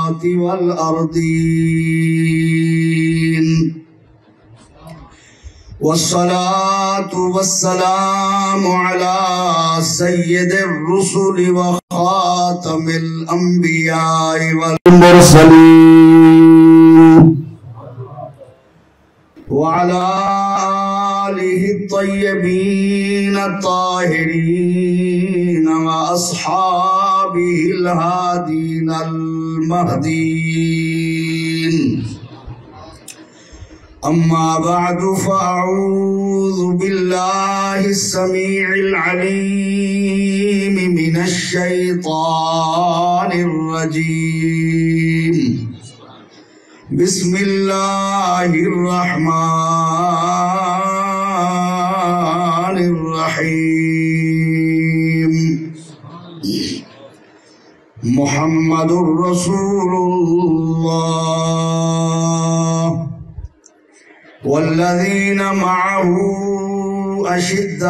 السماوات والأرضين والصلاة والسلام على سيد الرسل وخاتم الأنبياء والمرسلين وعلى آله الطيبين الطاهرين وأصحابه الهادين المهديين أما بعد فأعوذ بالله السميع العليم من الشيطان الرجيم بسم الله الرحمن الرحيم محمد رسول الله والذين معه أشداء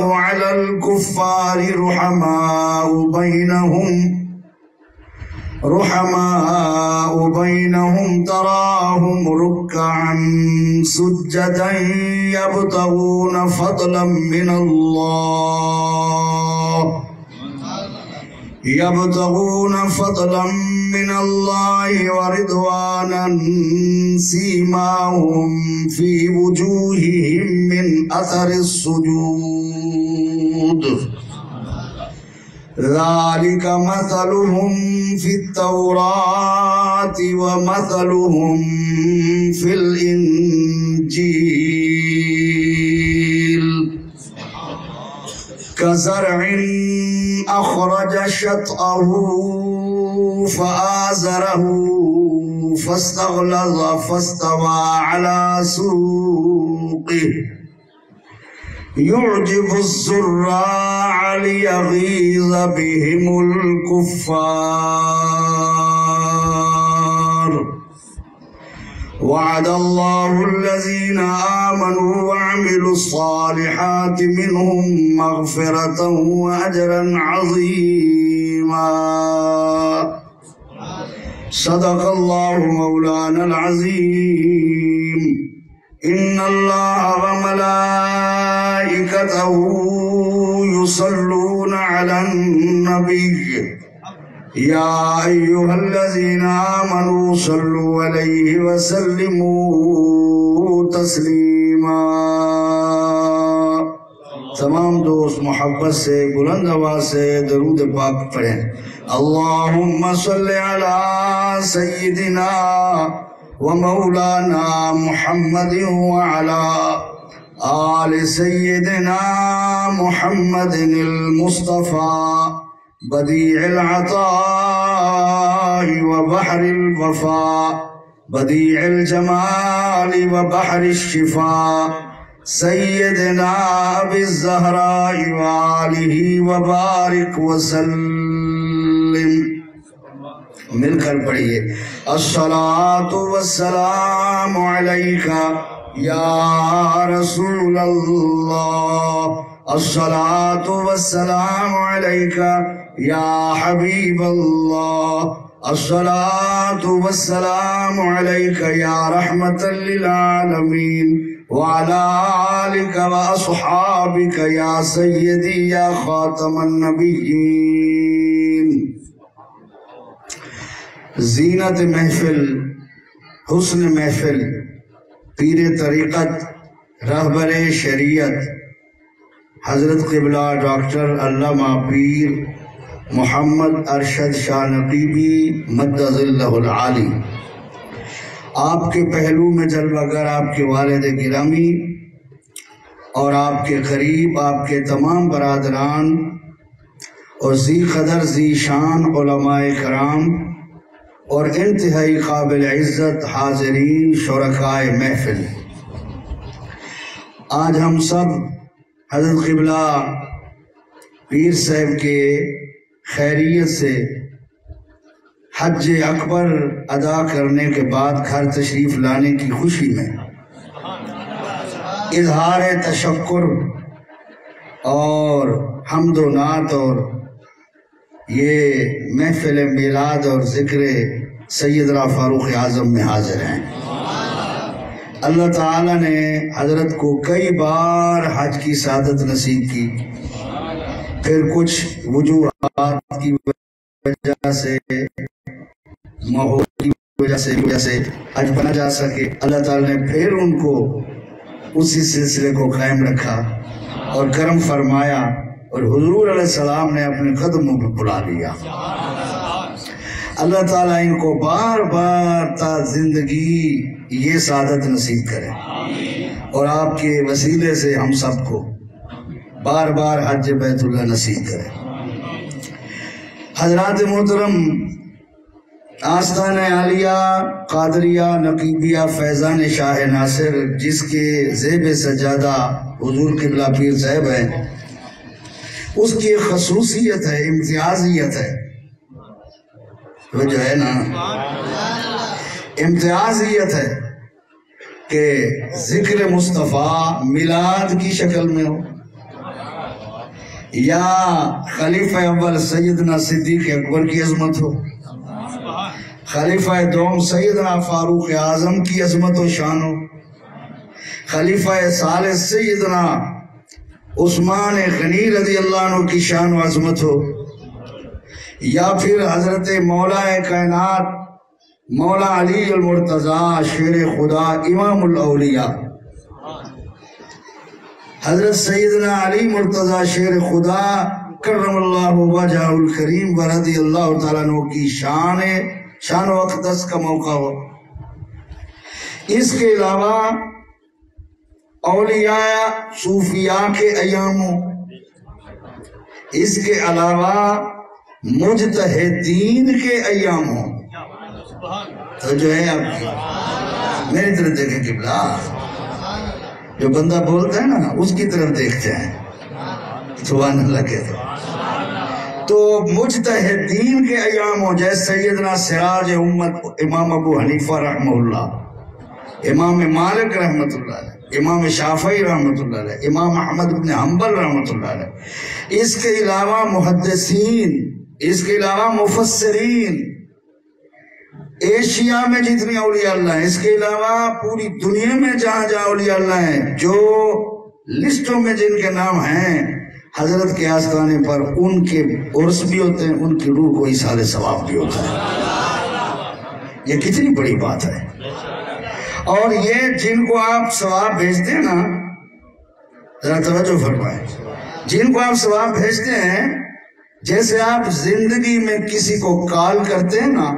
على الكفار رحماء بينهم تراهم ركعا سجدا يبتغون فضلا من الله ورضوانا سيماهم في وجوههم من أثر السجود ذلك مثلهم في التوراة ومثلهم في الإنجيل كزرع أخرج شطأه فآزره فاستغلظ فاستوى على سوقه يعجب الزراع ليغيظ بهم الكفار وعد الله الذين آمنوا وعملوا الصالحات منهم مغفرة وأجرا عظيما صدق الله مولانا العظيم إن الله وملائكته يصلون على النبي يا أيها الذين آمنوا صلوا عليه وسلموا تسليما تمام دوست محبت سے بلند آواز سے درود پاک پڑھیں اللہم صل علی سیدنا ومولانا محمد وعلى آل سيدنا محمد المصطفى بديع العطاء وبحر الوفاء بديع الجمال وبحر الشفاء سيدنا أبي الزهراء وآله وبارك وسلم مل کر پڑھیے الصلاة والسلام علیکہ یا رسول اللہ الصلاة والسلام علیکہ یا حبیب اللہ الصلاة والسلام علیکہ یا رحمت للعالمین وعلى آلك وأصحابك يا سيدي يا خاتم النبيين زینت محفل حسن محفل پیر طریقت رہبر شریعت حضرت قبلہ ڈاکٹر علامہ پیر محمد ارشد شاہ نقیبی مد ظلہ العالی آپ کے پہلو میں جلوہ گر آپ کے والد گرامی اور آپ کے قریب آپ کے تمام برادران اور ذی قدر ذی شان علماء کرام اور انتہائی قابل عزت حاضرین شرکائے محفل آج ہم سب حضرت قبلہ پیر صاحب کے خیریت سے حج اکبر ادا کرنے کے بعد گھر تشریف لانے کی خوشی میں اظہار تشکر اور حمد و نعت اور یہ محفل میلاد اور ذکر سیدنا فاروق اعظم میں حاضر ہیں۔ اللہ تعالیٰ نے حضرت کو کئی بار حج کی سعادت نصیب کی، پھر کچھ وجوہات کی وجہ سے، ماحول کی وجہ سے حج بنا جا سکے، اللہ تعالیٰ نے پھر ان کو اسی سلسلے کو قائم رکھا اور کرم فرمایا، اور حضور علیہ السلام نے اپنے قدموں پہ بلا لیا۔ اللہ تعالیٰ ان کو بار بار تا زندگی یہ سعادت نصیب کرے، اور آپ کے وسیلے سے ہم سب کو بار بار حج بیت اللہ نصیب کرے۔ حضرات محترم، آستانہ عالیہ قادریہ نقیبیہ فیضان شاہ ناصر، جس کے زیب سجادہ حضور قبلہ پیر صاحب ہیں، اس کی ایک خصوصیت ہے، امتیازیت ہے، وہ جو ہے نا امتیازیت ہے کہ ذکر مصطفیٰ میلاد کی شکل میں ہو، یا خلیفہ اول سیدنا صدیق اکبر کی عظمت ہو، خلیفہ دوم سیدنا فاروق اعظم کی عظمت و شان ہو، خلیفہ ثالث سیدنا عثمان غنی رضی اللہ عنہ کی شان و عظمت ہو، یا پھر حضرت مولا کائنات مولا علی المرتضیٰ شیر خدا امام الاولیاء حضرت سیدنا علی مرتضیٰ شیر خدا کرم اللہ وجہ الکریم ورضی اللہ تعالیٰ عنہ کی شان و اقدس کا موقع ہو۔ اس کے علاوہ اولیاء صوفیاء کے ایام ہو، اس کے علاوہ مجتہدین کے ایام ہو۔ تو جو ہے آپ کی میری طرف دیکھیں قبلہ، جو بندہ بولتا ہے نا اس کی طرف دیکھتے ہیں، سبحان اللہ کہتے ہیں۔ تو مجتہدین کے ایام ہو، جیسے سیدنا سراج امت امام ابو حنیفہ رحمہ اللہ، امام مالک رحمۃ اللہ علیہ، امام شافعی رحمۃ اللہ علیہ، امام احمد بن حنبل رحمۃ اللہ علیہ، اس کے علاوہ محدثین، اس کے علاوہ مفسرین، ایشیا میں جتنی اولیاء اللہ ہیں، اس کے علاوہ پوری دنیا میں جہاں جہاں اولیاء اللہ ہیں، جو لسٹوں میں جن کے نام ہیں، حضرت کے آستانے پر ان کے عرس بھی ہوتے ہیں، ان کی روح کو ایصال ثواب بھی ہوتا ہے۔ یہ کتنی بڑی بات ہے۔ اور یہ جن کو آپ ثواب بھیجتے ہیں نا، ذرا توجہ فرمائیں، جن کو آپ ثواب بھیجتے ہیں، جیسے آپ زندگی میں کسی کو کال کرتے ہیں نا،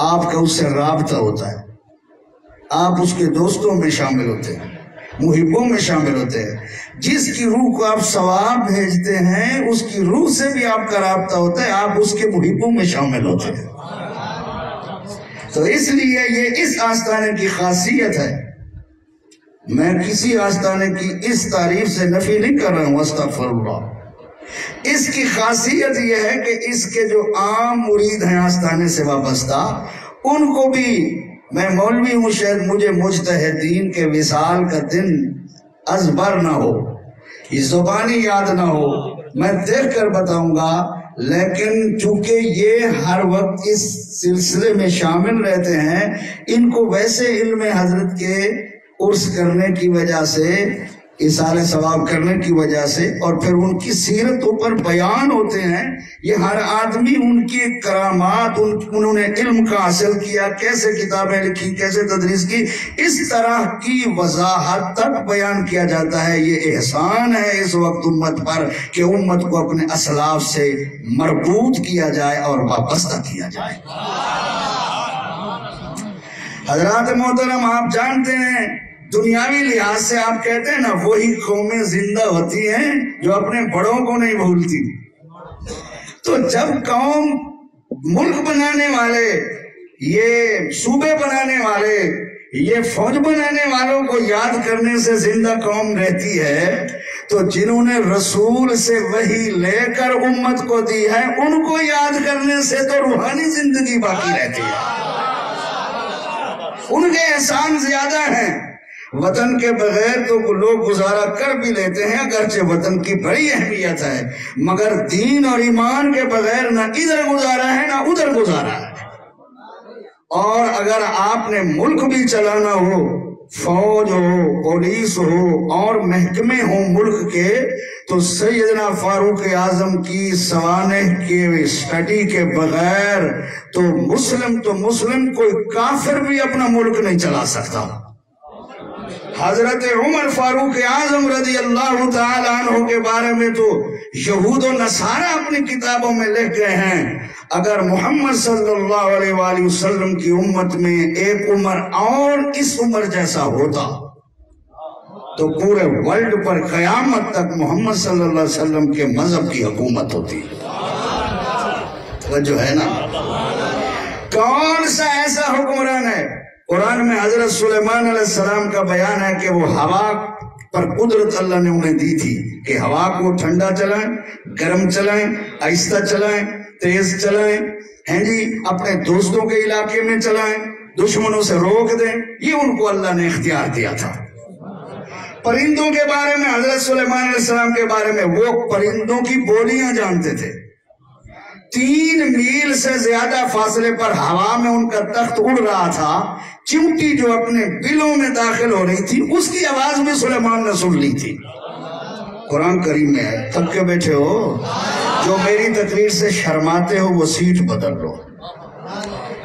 آپ کا اس سے رابطہ ہوتا ہے، آپ اس کے دوستوں میں شامل ہوتے ہیں، محبوں میں شامل ہوتے ہیں۔ جس کی روح کو آپ ثواب بھیجتے ہیں، اس کی روح سے بھی آپ کا رابطہ ہوتا ہے، آپ اس کے محبوں میں شامل ہوتے ہیں۔ تو اس لیے یہ اس آستانے کی خاصیت ہے۔ میں کسی آستانے کی اس تعریف سے نفی نہیں کر رہا ہوں، استغفر اللہ۔ اس کی خاصیت یہ ہے کہ اس کے جو عام مرید ہیں آستانے سے وابستہ، ان کو بھی، میں مولوی ہوں، شاید مجھے مجتہدین کے وصال کا دن ازبر نہ ہو، یہ زبانی یاد نہ ہو، میں دیکھ کر بتاؤں گا، لیکن چونکہ یہ ہر وقت اس سلسلے میں شامل رہتے ہیں، ان کو ویسے علم حضرت کے عرس کرنے کی وجہ سے، ایصال ثواب کرنے کی وجہ سے، اور پھر ان کی سیرتوں پر بیان ہوتے ہیں، یہ ہر آدمی ان کی کرامات، انہوں نے علم کا حاصل کیا، کیسے کتابیں لکھی، کیسے تدریس کی، اس طرح کی وضاحت تک بیان کیا جاتا ہے۔ یہ احسان ہے اس وقت امت پر کہ امت کو اپنے اسلاف سے مربوط کیا جائے اور وابستہ کیا جائے۔ حضرات محترم، آپ جانتے ہیں دنیاوی لحاظ سے آپ کہتے ہیں نا، وہی قومیں زندہ ہوتی ہیں جو اپنے بڑوں کو نہیں بھولتی۔ تو جب قوم، ملک بنانے والے، یہ صوبے بنانے والے، یہ فوج بنانے والوں کو یاد کرنے سے زندہ قوم رہتی ہے، تو جنہوں نے رسول سے وحی لے کر امت کو دی ہے، ان کو یاد کرنے سے تو روحانی زندگی باقی رہتی ہے، ان کے احسان زیادہ ہیں۔ وطن کے بغیر تو لوگ گزارا کر بھی لیتے ہیں، اگرچہ وطن کی بڑی اہمیت ہے، مگر دین اور ایمان کے بغیر نہ ادھر گزارا ہے نہ ادھر گزارا ہے۔ اور اگر آپ نے ملک بھی چلانا ہو، فوج ہو، پولیس ہو اور محکمے ہوں ملک کے، تو سیدنا فاروق اعظم کی سوانح کے اسٹڈی کے بغیر تو مسلم کوئی کافر بھی اپنا ملک نہیں چلا سکتا۔ حضرت عمر فاروق اعظم رضی اللہ تعالیٰ عنہ کے بارے میں تو یہود و نصارہ اپنی کتابوں میں لکھ گئے ہیں، اگر محمد صلی اللہ علیہ وآلہ وسلم کی امت میں ایک عمر اور اس عمر جیسا ہوتا تو پورے ورلڈ پر قیامت تک محمد صلی اللہ علیہ وسلم کے مذہب کی حکومت ہوتی۔ توجہ ہے نا؟ کون سا ایسا حکمران ہے؟ قرآن میں حضرت سلیمان علیہ السلام کا بیان ہے کہ وہ ہوا پر قدرت اللہ نے انہیں دی تھی کہ ہوا کو ٹھنڈا چلائیں، گرم چلائیں، آہستہ چلائیں، تیز چلائیں، ہیں جی، اپنے دوستوں کے علاقے میں چلائیں، دشمنوں سے روک دیں، یہ ان کو اللہ نے اختیار دیا تھا۔ پرندوں کے بارے میں حضرت سلیمان علیہ السلام کے بارے میں وہ پرندوں کی بولیاں جانتے تھے۔ 3 میل سے زیادہ فاصلے پر ہوا میں ان کا تخت اڑ رہا تھا، چیونٹی جو اپنے بلوں میں داخل ہو رہی تھی اس کی آواز بھی سلیمان نے سن لی تھی۔ قرآن کریم میں ہے، تھک کے بیٹھے ہو، جو میری تقریر سے شرماتے ہو وہ سیٹ بدل لو۔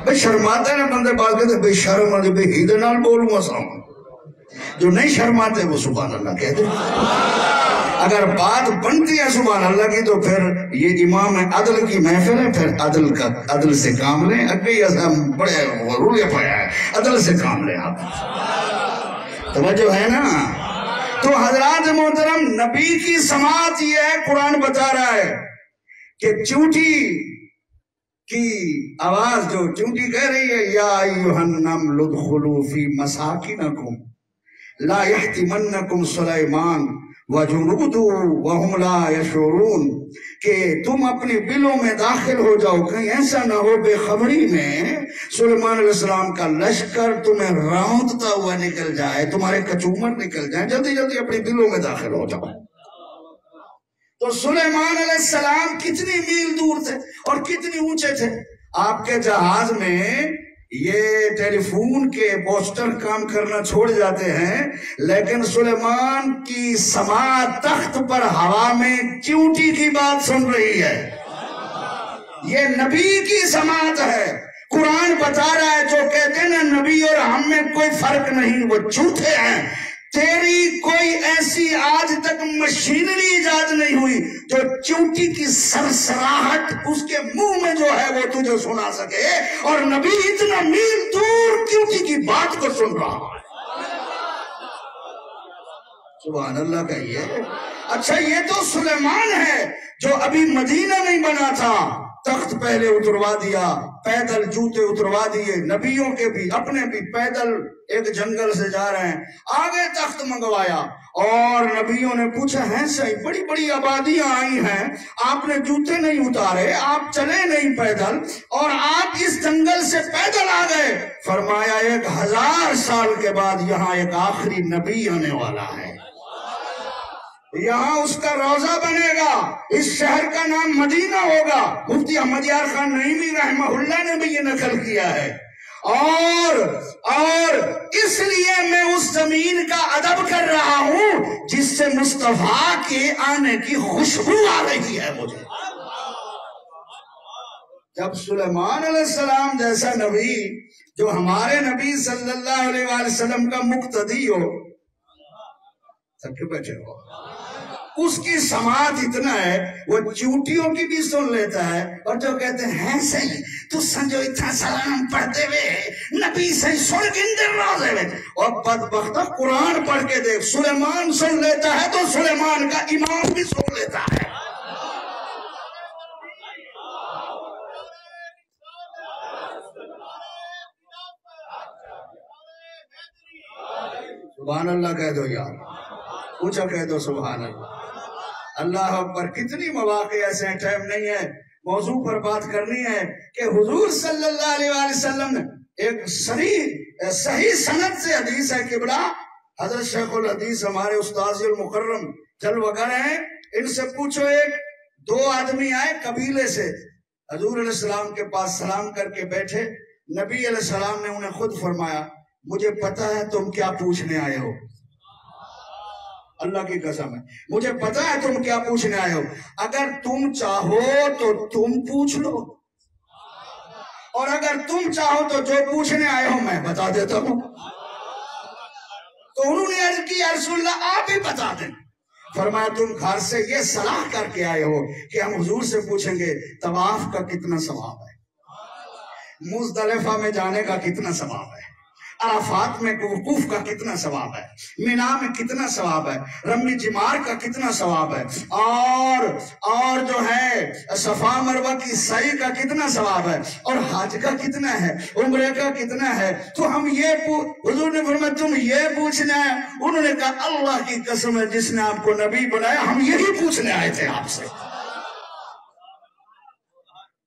بھئی شرماتے ہیں بندے باز کہتے بھئی شرم آدھے بھئی ہیدے نال بولوں اسلام، جو نہیں شرماتے وہ سبحان اللہ کہتے۔ اگر بات بنتی ہے سبحان اللہ کی تو پھر یہ امام عدل کی محفل ہے، پھر عدل سے کام لیں، اگئی بڑے رولے پڑے ہیں، عدل سے کام لیں آپ۔ توجہ ہے نا؟ تو حضرات محترم، نبی کی سماعت یہ ہے، قرآن بتا رہا ہے کہ چونٹی کی آواز جو چونٹی کہہ رہی ہے، یا ایھا النمل ادخلوا فی مساکنکم لا یحطمنکم سلیمان وجنودہ وہم لا یشعرون، کہ تم اپنی بلوں میں داخل ہو جاؤ، کہیں ایسا نہ ہو بے خبری میں سلیمان علیہ السلام کا لشکر تمہیں رونتتا ہوا نکل جائے، تمہارے کچومر نکل جائیں، جلدی جلدی اپنی بلوں میں داخل ہو جاؤ۔ تو سلیمان علیہ السلام کتنی میل دور تھے اور کتنی اونچے تھے۔ آپ کے جہاز میں یہ ٹیلی فون کے پوسٹر کام کرنا چھوڑ جاتے ہیں، لیکن سلیمان کی سماعت تخت پر ہوا میں چیونٹی کی بات سن رہی ہے۔ یہ نبی کی سماعت ہے۔ قرآن بتا رہا ہے، جو کہتے ہیں نا نبی اور ہم میں کوئی فرق نہیں، وہ جھوٹے ہیں۔ تیری کوئی ایسی آج تک مشینری ایجاد نہیں ہوئی جو چونٹی کی سرسراہٹ اس کے منہ میں جو ہے وہ تجھے سنا سکے، اور نبی اتنا میل دور چونٹی کی بات کو سن رہا ہے۔ سبحان اللہ کہیے۔ اچھا، یہ تو سلیمان ہے جو ابھی مدینہ نہیں بنا تھا، تخت پہلے اتروا دیا، پیدل جوتے اتروا دیے، نبیوں کے بھی اپنے بھی پیدل ایک جنگل سے جا رہے ہیں، آگے تخت منگوایا، اور نبیوں نے پوچھا ہے صحیح، بڑی بڑی آبادیاں آئی ہیں، آپ نے جوتے نہیں اتارے، آپ چلے نہیں پیدل، اور آپ اس جنگل سے پیدل آ گئے۔ فرمایا 1000 سال کے بعد یہاں ایک آخری نبی آنے والا ہے، یہاں اس کا روضہ بنے گا، اس شہر کا نام مدینہ ہوگا۔ مفتی احمد یار خان نعیمی رحمہ اللہ نے بھی یہ نقل کیا ہے، اور اس لیے میں اس زمین کا ادب کر رہا ہوں جس سے مصطفیٰ کے آنے کی خوشبو آ رہی ہے مجھے۔ جب سلیمان علیہ السلام جیسا نبی جو ہمارے نبی صلی اللہ علیہ وآلہ وسلم کا مقتدی ہو، سب کے بیٹھے ہو، اس کی سماعت اتنا ہے وہ چونٹیوں کی بھی سن لیتا ہے، اور جو کہتے ہیں صحیح تو سنجو اتنا سلام پڑھتے ہوئے نبی صحیح سن گندر روزے ہوئے، اور بدبختہ قرآن پڑھ کے دیکھ، سلیمان سن لیتا ہے تو سلیمان کا امام بھی سن لیتا ہے۔ سبحان اللہ کہہ دو یار، پوچھا کہہ دو سبحان اللہ۔ اللہ اکبر۔ کتنی مواقع ایسے ہیں، ٹائم نہیں ہے، موضوع پر بات کرنی ہے کہ حضور صلی اللہ علیہ وآلہ وسلم نے ایک صحیح سند سے حدیث ہے، قبلہ حضرت شیخ الحدیث ہمارے استاذ المکرم جلوگر ہیں، ان سے پوچھو، ایک دو آدمی آئے قبیلے سے حضور علیہ السلام کے پاس سلام کر کے بیٹھے، نبی علیہ السلام نے انہیں خود فرمایا مجھے پتا ہے تم کیا پوچھنے آئے ہو، اللہ کی قسم ہے مجھے پتا ہے تم کیا پوچھنے آئے ہو، اگر تم چاہو تو تم پوچھ لو، اور اگر تم چاہو تو جو پوچھنے آئے ہو میں بتا دیتا ہوں۔ تو انہوں نے عرض کی یا رسول اللہ آپ ہی بتا دیں۔ فرمایا تم گھر سے یہ صلاح کر کے آئے ہو کہ ہم حضور سے پوچھیں گے طواف کا کتنا ثواب ہے، مزدلفہ میں جانے کا کتنا ثواب ہے، عرفات میں وقوف کا کتنا ثواب ہے، مینا میں کتنا ثواب ہے، رمی جمار کا کتنا ثواب ہے، اور جو ہے صفا مروہ کی سعی کا کتنا ثواب ہے، اور حج کا کتنا ہے، عمرے کا کتنا ہے۔ تو ہم یہ حضور نے فرمایا تم یہ پوچھنا ہے؟ انہوں نے کہا اللہ کی قسم ہے جس نے آپ کو نبی بنایا ہم یہی پوچھنے آئے تھے آپ سے۔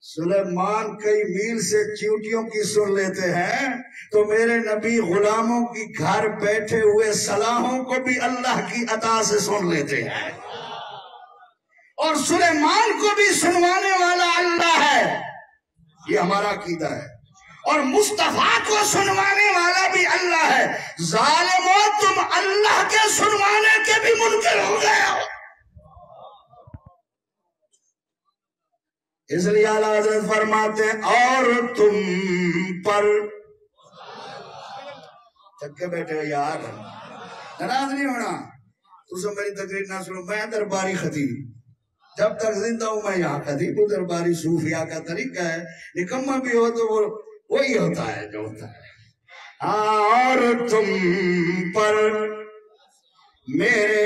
سلیمان کئی میل سے چیونٹیوں کی سن لیتے ہیں، تو میرے نبی غلاموں کی گھر بیٹھے ہوئے صلاحوں کو بھی اللہ کی عطا سے سن لیتے ہیں، اور سلیمان کو بھی سنوانے والا اللہ ہے، یہ ہمارا عقیدہ ہے، اور مصطفیٰ کو سنوانے والا بھی اللہ ہے۔ ظالمو تم اللہ کے سنوانے کے بھی منکر ہو گئے ہو۔ اس لیے اعلیٰ حضرت فرماتے ہیں اور تم پر تھک کے بیٹھے ہو یار، ناراض نہیں ہونا، تو میری تقریر نہ سنو، میں درباری خطیب، جب تک زندہ ہوں میں یہاں خطیب ہوں، درباری صوفیاء کا طریقہ ہے، نکمہ بھی ہو تو وہی ہوتا ہے جو ہوتا ہے۔ اور تم پر میرے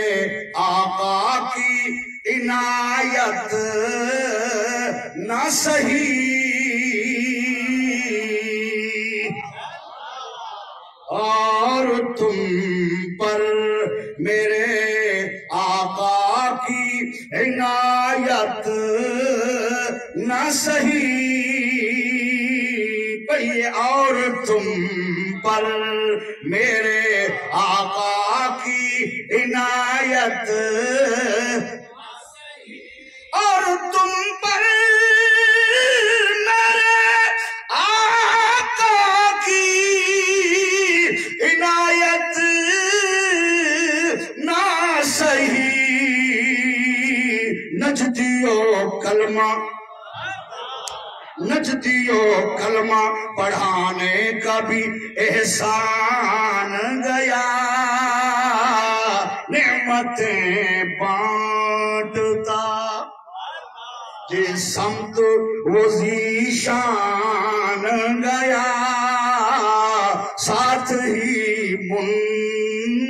آقا کی عنایت نہ سہی، اور تم پر میرے آقا کی عنایت نہ سہی، پڑھیے اور تم پر میرے آقا کی عنایت، اور تم پر میرے آقا کی عنایت نہ سہی، نجدیو کلمہ پڑھانے کا بھی احسان گیا، نعمتیں بانٹتا جس سمت وہ ذیشان گیا، ساتھ ہی منشیے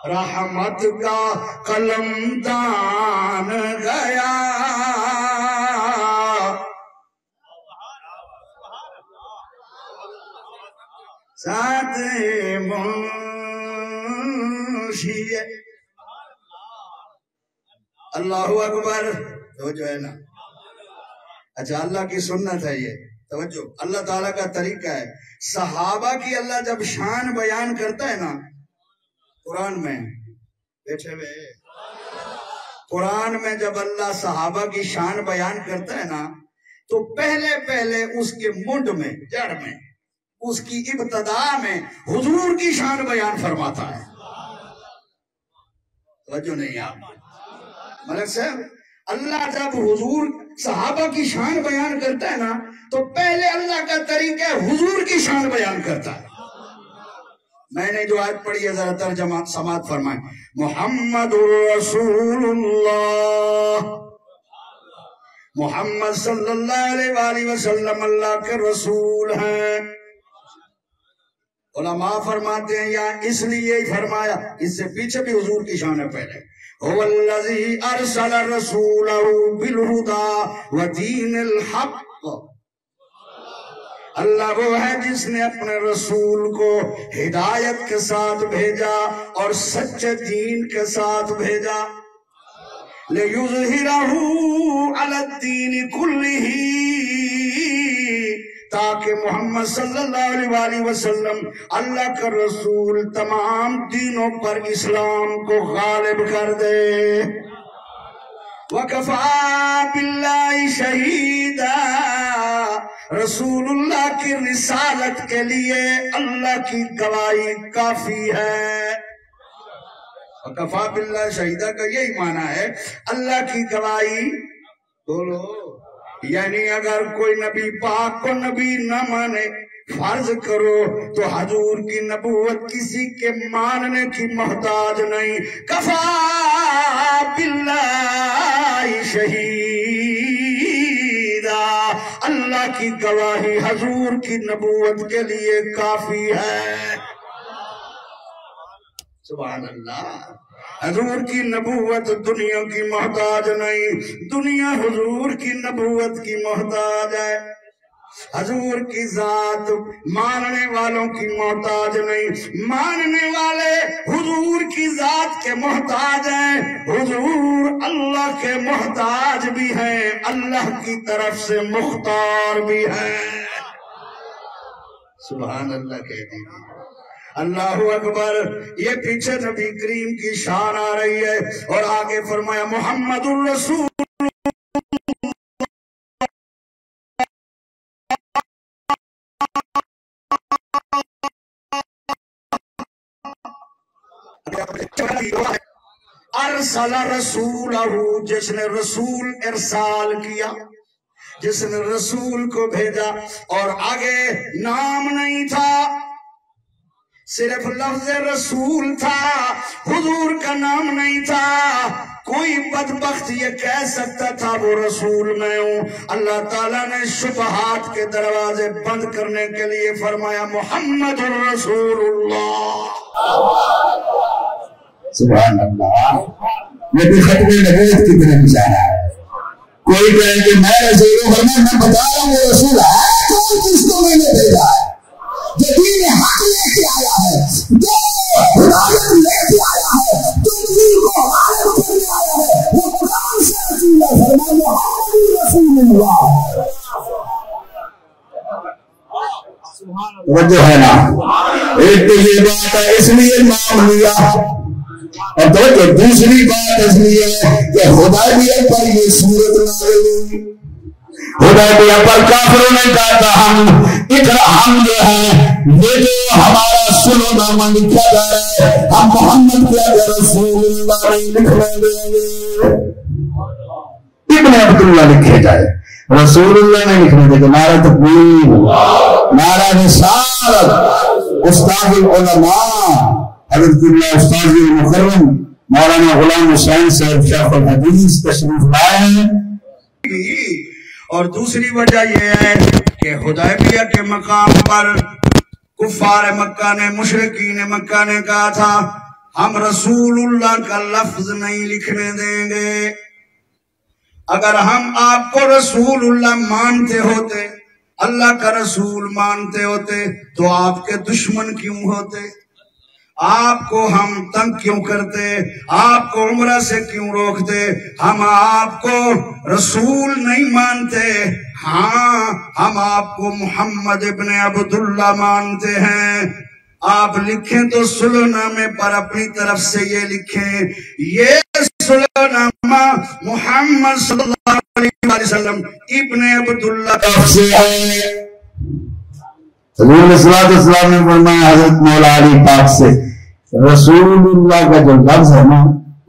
رحمت کا قلم دان گیا، ساتھ ہی منشیے۔ اللہ اکبر، توجہ ہے نا؟ اچھا اللہ کی سنت ہے یہ، توجہ، اللہ تعالیٰ کا طریقہ ہے۔ صحابہ کی اللہ جب شان بیان کرتا ہے نا قرآن میں، بیٹھے ہوئے قرآن میں جب اللہ صحابہ کی شان بیان کرتا ہے نا تو پہلے اس کے منڈ میں، جڑ میں، اس کی ابتدا میں حضور کی شان بیان فرماتا ہے۔ توجہ نہیں آپ ملک صاحب، اللہ جب حضور صحابہ کی شان بیان کرتا ہے نا تو پہلے اللہ کا طریقہ حضور کی شان بیان کرتا ہے۔ میں نے جو آیت پڑھی ہے ذرا ترجمہ سماعت فرمائیں۔ محمد رسول اللہ، محمد صلی اللہ علیہ وآلہ وسلم اللہ کے رسول ہیں۔ علماء فرماتے ہیں یا اس لیے ہی فرمایا، اس سے پیچھے بھی حضور کی شان ہے پہلے، هو الذی ارسل رسولہ بالہدی ودین الحق، اللہ وہ ہے جس نے اپنے رسول کو ہدایت کے ساتھ بھیجا اور سچے دین کے ساتھ بھیجا، لِيُظْهِرَهُ عَلَى الدِّينِ كُلِّهِ، تاکہ محمد صلی اللہ علیہ وسلم اللہ کا رسول تمام دینوں پر اسلام کو غالب کر دے۔ وَكَفَى بِاللَّهِ شَهِيدًا، رسول اللہ کی رسالت کے لیے اللہ کی گواہی کافی ہے۔ وَكَفَى بِاللَّهِ شَهِيدًا کا یہی معنی ہے اللہ کی گواہی بولو، یعنی اگر کوئی نبی پاک کو نبی نہ مانے، فرض کرو تو حضور کی نبوت کسی کے ماننے کی محتاج نہیں۔ کفا باللہ شہیدا، اللہ کی گواہی حضور کی نبوت کے لیے کافی ہے۔ سبحان اللہ، حضور کی نبوت دنیا کی محتاج نہیں، دنیا حضور کی نبوت کی محتاج ہے۔ حضور کی ذات ماننے والوں کی محتاج نہیں، ماننے والے حضور کی ذات کے محتاج ہیں۔ حضور اللہ کے محتاج بھی ہیں، اللہ کی طرف سے مختار بھی ہیں۔ سبحان اللہ کہہ دیجیے، اللہ اکبر۔ یہ پیچھے نبی کریم کی شان آ رہی ہے اور آگے فرمایا محمد الرسول ارسل رسولہ، جس نے رسول ارسال کیا، جس نے رسول کو بھیجا، اور آگے نام نہیں تھا، صرف لفظ رسول تھا، حضور کا نام نہیں تھا۔ کوئی بدبخت یہ کہہ سکتا تھا وہ رسول میں ہوں۔ اللہ تعالیٰ نے شبہات کے دروازے بند کرنے کے لیے فرمایا محمد الرسول اللہ۔ سبحان اللہ، یہ بھی ختم نبوت کی طرف اشارہ ہے۔ کوئی کہے کہ میں رسول ہوں، میں بتا رہا ہوں وہ رسول ہے کون جس کو میں نے بھیجا ہے، جو دین حق لے کے آیا ہے، جو ہدایت لے کے آیا ہے، جو دین کو غالب کرنے آیا ہے، وہ قرآن سے رسول ہے۔ فرمایا محمد رسول اللہ۔ توجہ ہے نا، ایک تو یہ بات ہے اس لیے نام لیا، اور دوسری بات اس لیے کہ حدیبیہ پر یہ صورت نازل ہوئی۔ حدیبیہ پر کافروں نے کہا تھا ہم جو ہیں یہ جو ہمارا سلو نامہ لکھا جا رہا ہے، ہم محمد کے رسول اللہ نہیں لکھنے دیں گے۔ ابن عبداللہ لکھے جائے، رسول اللہ نہیں لکھنے دیں گے۔ نعرہ تکبیر، نعرہ رسالت، استاد العلماء حضرت اللہ استاد مکرم مولانا غلام حسین صاحب شیخ الحدیث تشریف لائے ہیں۔ اور دوسری وجہ یہ ہے کہ حدیبیہ کے مقام پر کفار مکہ نے، مشرکین مکہ نے کہا تھا ہم رسول اللہ کا لفظ نہیں لکھنے دیں گے۔ اگر ہم آپ کو رسول اللہ مانتے ہوتے، اللہ کا رسول مانتے ہوتے، تو آپ کے دشمن کیوں ہوتے؟ آپ کو ہم تنگ کیوں کرتے؟ آپ کو عمرہ سے کیوں روکتے؟ ہم آپ کو رسول نہیں مانتے، ہاں ہم آپ کو محمد ابن عبداللہ مانتے ہیں۔ آپ لکھیں تو صلح نامے پر اپنی طرف سے یہ لکھیں، یہ صلح نامہ محمد صلی اللہ علیہ وسلم ابن عبداللہ کا سے ہے۔ حضور صلی اللہ علیہ وسلم نے فرمایا حضرت مولا علی پاک سے، رسول اللہ کا جو لفظ ہے نا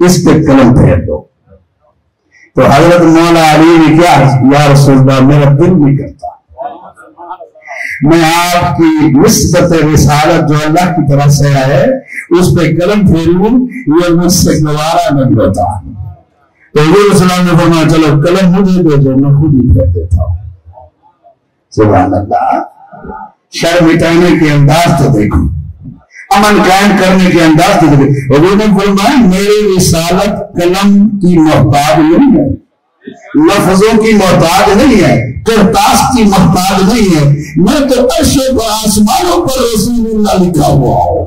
اس پہ قلم پھیر دو۔ تو حضرت مولا علی نے کیا، یا رسول اللہ میرا دل نہیں کرتا، میں آپ کی نسبت رسالت جو اللہ کی طرف سے ہے اس پہ قلم پھیروں، یہ مجھ سے گوارا نہیں ہوتا۔ تو حضور صلی اللہ علیہ وسلم نے فرمایا چلو قلم مجھے دے دو، میں خود ہی پھیر دیتا ہوں۔ سبحان اللہ، شر مٹانے کے انداز تو دیکھو، امن قائم کرنے کے انداز تو دیکھو۔ حضور نے فرمایا میری رسالت قلم کی محتاج نہیں ہے، لفظوں کی محتاج نہیں ہے، کرتاس کی محتاج نہیں ہے، میں تو عرش و آسمانوں پر رسول اللہ لکھا ہوا ہوں۔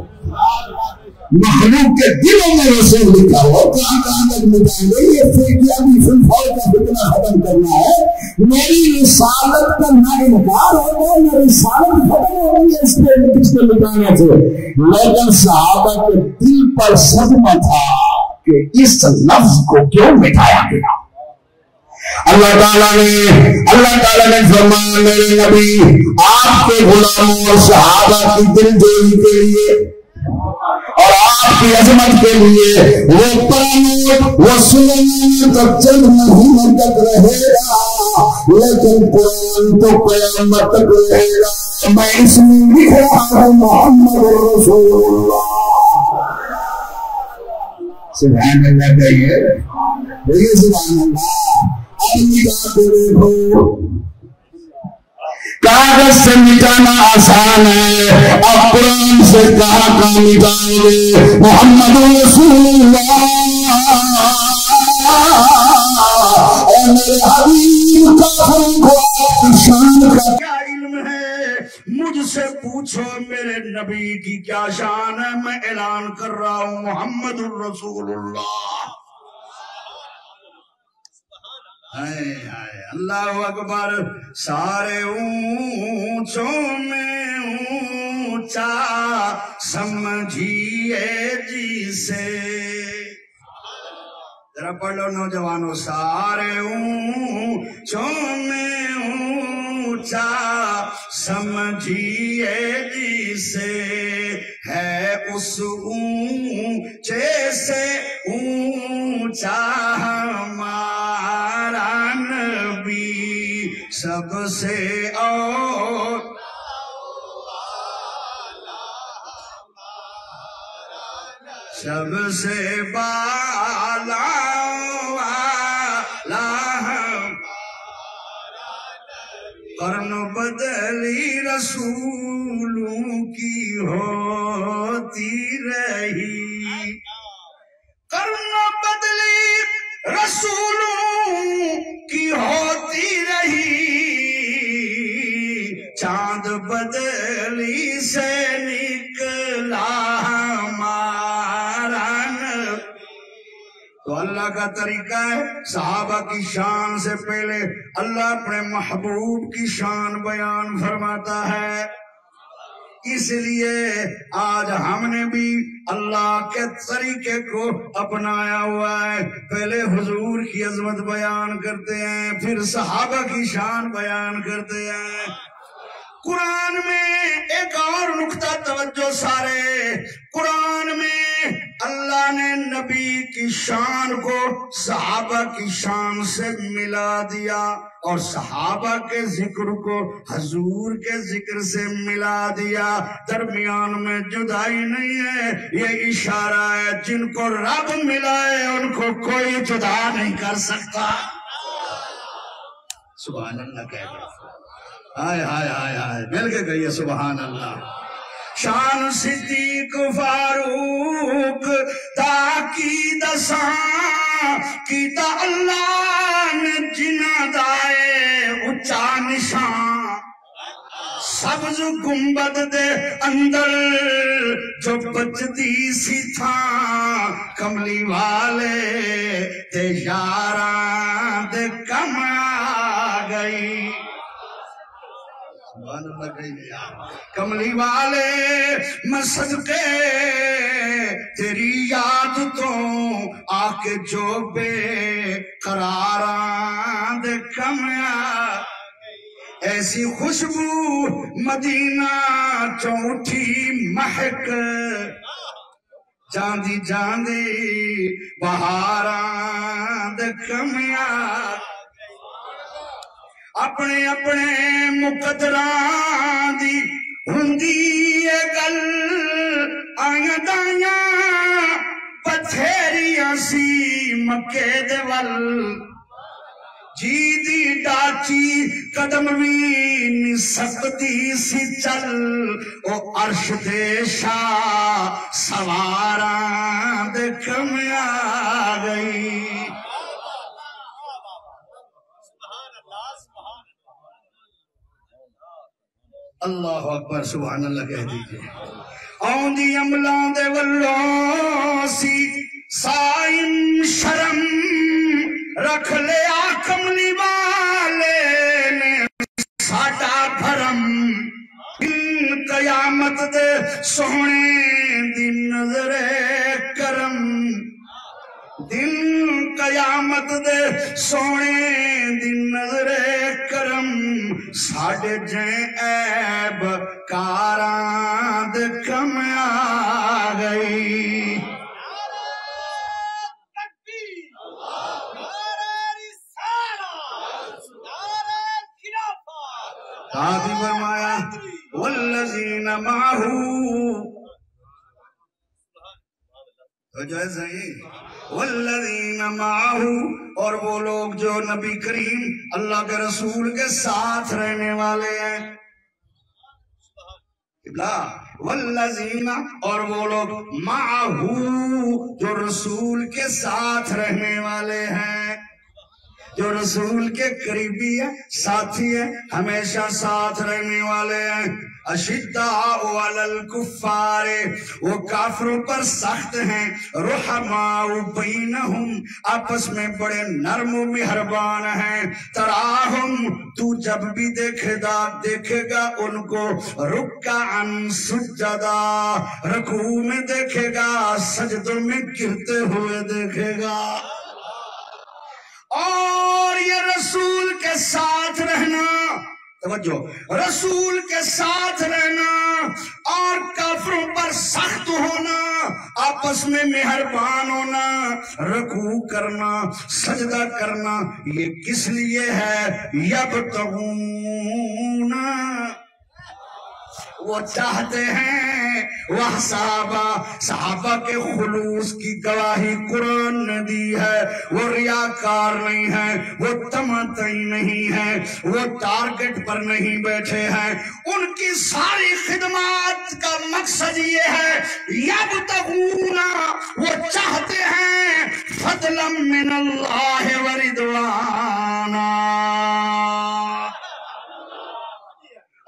مخلوق کے دلوں میں رسول لکھا ہو کہاں تک مٹائیں گے یہ فیکیا بھی فلفال کا فتنہ ختم کرنا ہے میری رسالت کا نہ انکار ہوگا نہ رسالت ختم ہوگی اس پہ مٹانے سے لیکن صحابہ کے دل پر صدمہ تھا کہ اس لفظ کو کیوں مٹایا گیا اللہ تعالیٰ نے فرمایا میرے نبی آپ کے غلاموں اور صحابہ کی دل جوئی کے لیے اور آپ کی عظمت کے لیے وہ پرانوٹ وہ سننے تک چند مہینوں تک رہے گا لیکن قرآن تو قیامت تک رہے گا میں اس میں لکھ رہا ہوں محمد رسول اللہ سبحان اللہ کہیے سبحان اللہ کاغذ سے مٹانا آسان ہے اب قرآن سے کہاں کہاں مٹائیں گے محمد رسول اللہ اے میرے حبیب کافروں کو آپ کی شان کا کیا علم ہے مجھ سے پوچھو میرے نبی کی کیا شان ہے میں اعلان کر رہا ہوں محمد الرسول اللہ اللہ اکبر سارے اونچوں میں اونچا سمجھیے جیسے ذرا پڑھ لو نوجوانوں سارے اونچوں میں اونچا سمجھیے جیسے ہے اس اونچے سے اونچا ہمارا نبی سب سے اور سب سے بالا والا قرن بدلی رسولوں کی ہوتی رہی قرن بدلی رسولوں کی ہوتی رہی چاند بدلی سے نکلا تو اللہ کا طریقہ ہے صحابہ کی شان سے پہلے اللہ اپنے محبوب کی شان بیان فرماتا ہے اس لیے آج ہم نے بھی اللہ کے طریقے کو اپنایا ہوا ہے پہلے حضور کی عظمت بیان کرتے ہیں پھر صحابہ کی شان بیان کرتے ہیں قرآن میں ایک اور نقطہ توجہ سارے قرآن میں اللہ نے نبی کی شان کو صحابہ کی شان سے ملا دیا اور صحابہ کے ذکر کو حضور کے ذکر سے ملا دیا درمیان میں جدائی نہیں ہے یہ اشارہ ہے جن کو رب ملا ہے ان کو کوئی جدا نہیں کر سکتا سبحان اللہ کہہ گئے ہائے ہائے ہائے ہائے مل کے گئی ہے سبحان اللہ شان صدیق فاروق تاکید سان کیتا اللہ نے جنا دائے اچا نشان سبز گنبد دے اندر جو بچتی سی تھا کملی والے تے یاراں دے کم آ گئی کملی والے میں صدقے تیری یاد تو آ کے جو بے قراراں دے کمیا ایسی خوشبو مدینہ چوٹھی مہک جاندی جاندی بہاراں دے کمیا اپنے اپنے مقدران دی ہندی گل آیاں دائیاں پتھیریاں سی مکے دے ول جی دی ڈاچی قدم بھی نسکتی سی چل او عرش دے شاہ سواراں دے کم آ گئی اللہ اکبر سبحان اللہ کہہ دیجئے آندی عملان دے واللوں سی سائن شرم رکھ لے کملی والے نے ساٹا بھرم دن قیامت دے سونے دی نظر کرم دن قیامت دے سونے دی نظر کرم ساڑھے جائیں عیب کاران دے کم آگئی آدھی فرمایا والذین معہو تو جو ہے صحیح والذین معہو اور وہ لوگ جو نبی کریم اللہ کے رسول کے ساتھ رہنے والے ہیں والذین اور وہ لوگ معہو جو رسول کے ساتھ رہنے والے ہیں جو رسول کے قریبی ہیں ساتھی ہیں ہمیشہ ساتھ رہنے والے ہیں اشداء علی الکفار وہ کافروں پر سخت ہیں رحماء بینہم آپس میں بڑے نرم و مہربان ہیں تراہم تو جب بھی دیکھے گا ان کو رکعا سجدا رکوع میں دیکھے گا سجدوں میں گرتے ہوئے دیکھے گا اور یہ رسول کے ساتھ رہنا توجہ رسول کے ساتھ رہنا اور کافروں پر سخت ہونا آپس میں مہربان ہونا رکوع کرنا سجدہ کرنا یہ کس لیے ہے یبتغون وہ چاہتے ہیں وہ صحابہ کے خلوص کی گواہی قرآن نے دی ہے وہ ریاکار نہیں ہے وہ تمتعی نہیں ہے وہ ٹارگٹ پر نہیں بیٹھے ہیں ان کی ساری خدمات کا مقصد یہ ہے یبتغون وہ چاہتے ہیں فضلا من اللہ ورضوانا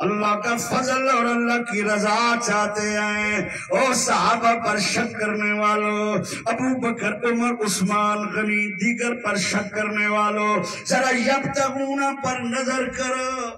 اللہ کا فضل اور اللہ کی رضا چاہتے ہیں او صحابہ پر شک کرنے والوں ابو بکر عمر عثمان غنی دیگر پر شک کرنے والوں ذرا یبتغون پر نظر کرو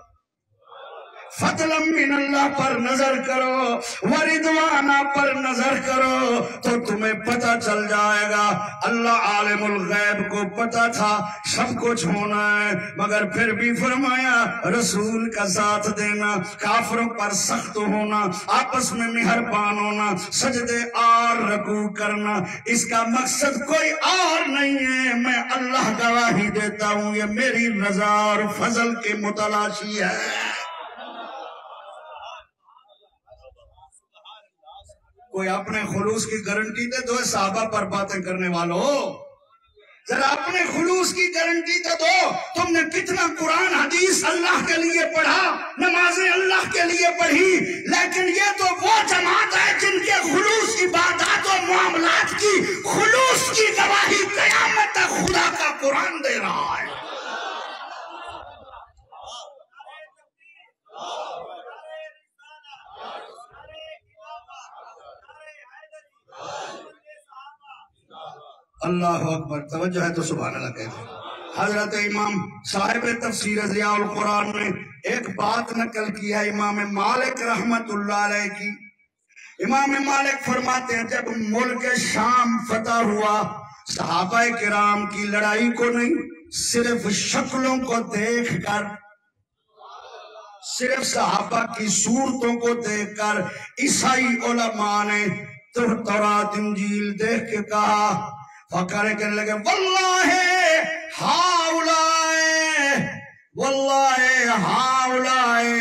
فضلا من اللہ پر نظر کرو ورضوانا پر نظر کرو تو تمہیں پتہ چل جائے گا اللہ عالم الغیب کو پتہ تھا سب کچھ ہونا ہے مگر پھر بھی فرمایا رسول کا ساتھ دینا کافروں پر سخت ہونا آپس میں مہربان ہونا سجدے اور رکوع کرنا اس کا مقصد کوئی اور نہیں ہے میں اللہ گواہی دیتا ہوں یہ میری رضا اور فضل کے متلاشی ہے کوئی اپنے خلوص کی گارنٹی دے دو صحابہ پر باتیں کرنے والوں ذرا اپنے خلوص کی گارنٹی دے دو تم نے کتنا قرآن حدیث اللہ کے لیے پڑھا نمازیں اللہ کے لیے پڑھی لیکن یہ تو وہ جماعت ہے جن کے خلوص عبادات و معاملات کی خلوص کی گواہی قیامت تک خدا کا قرآن دے رہا ہے اللہ اکبر توجہ ہے تو سبحان اللہ کہتے ہیں حضرت امام صاحب تفسیر ضیاء القرآن نے ایک بات نقل کی ہے امام مالک رحمت اللہ علیہ کی امام مالک فرماتے ہیں جب ملک شام فتح ہوا صحابہ کرام کی لڑائی کو نہیں صرف شکلوں کو دیکھ کر صرف صحابہ کی صورتوں کو دیکھ کر عیسائی علماء نے تورات انجیل دیکھ کے کہا فکر کرنے لگے واللہ ہاؤلائے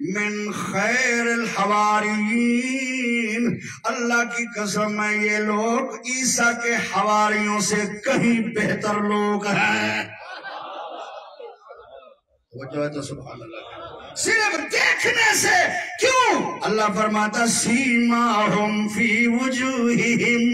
من خیر الحواریین اللہ کی قسم ہے یہ لوگ عیسیٰ کے حواریوں سے کہیں بہتر لوگ ہیں وجہ ہے تو سبحان اللہ صرف دیکھنے سے کیوں اللہ فرماتا سیماہم فی وجوہہم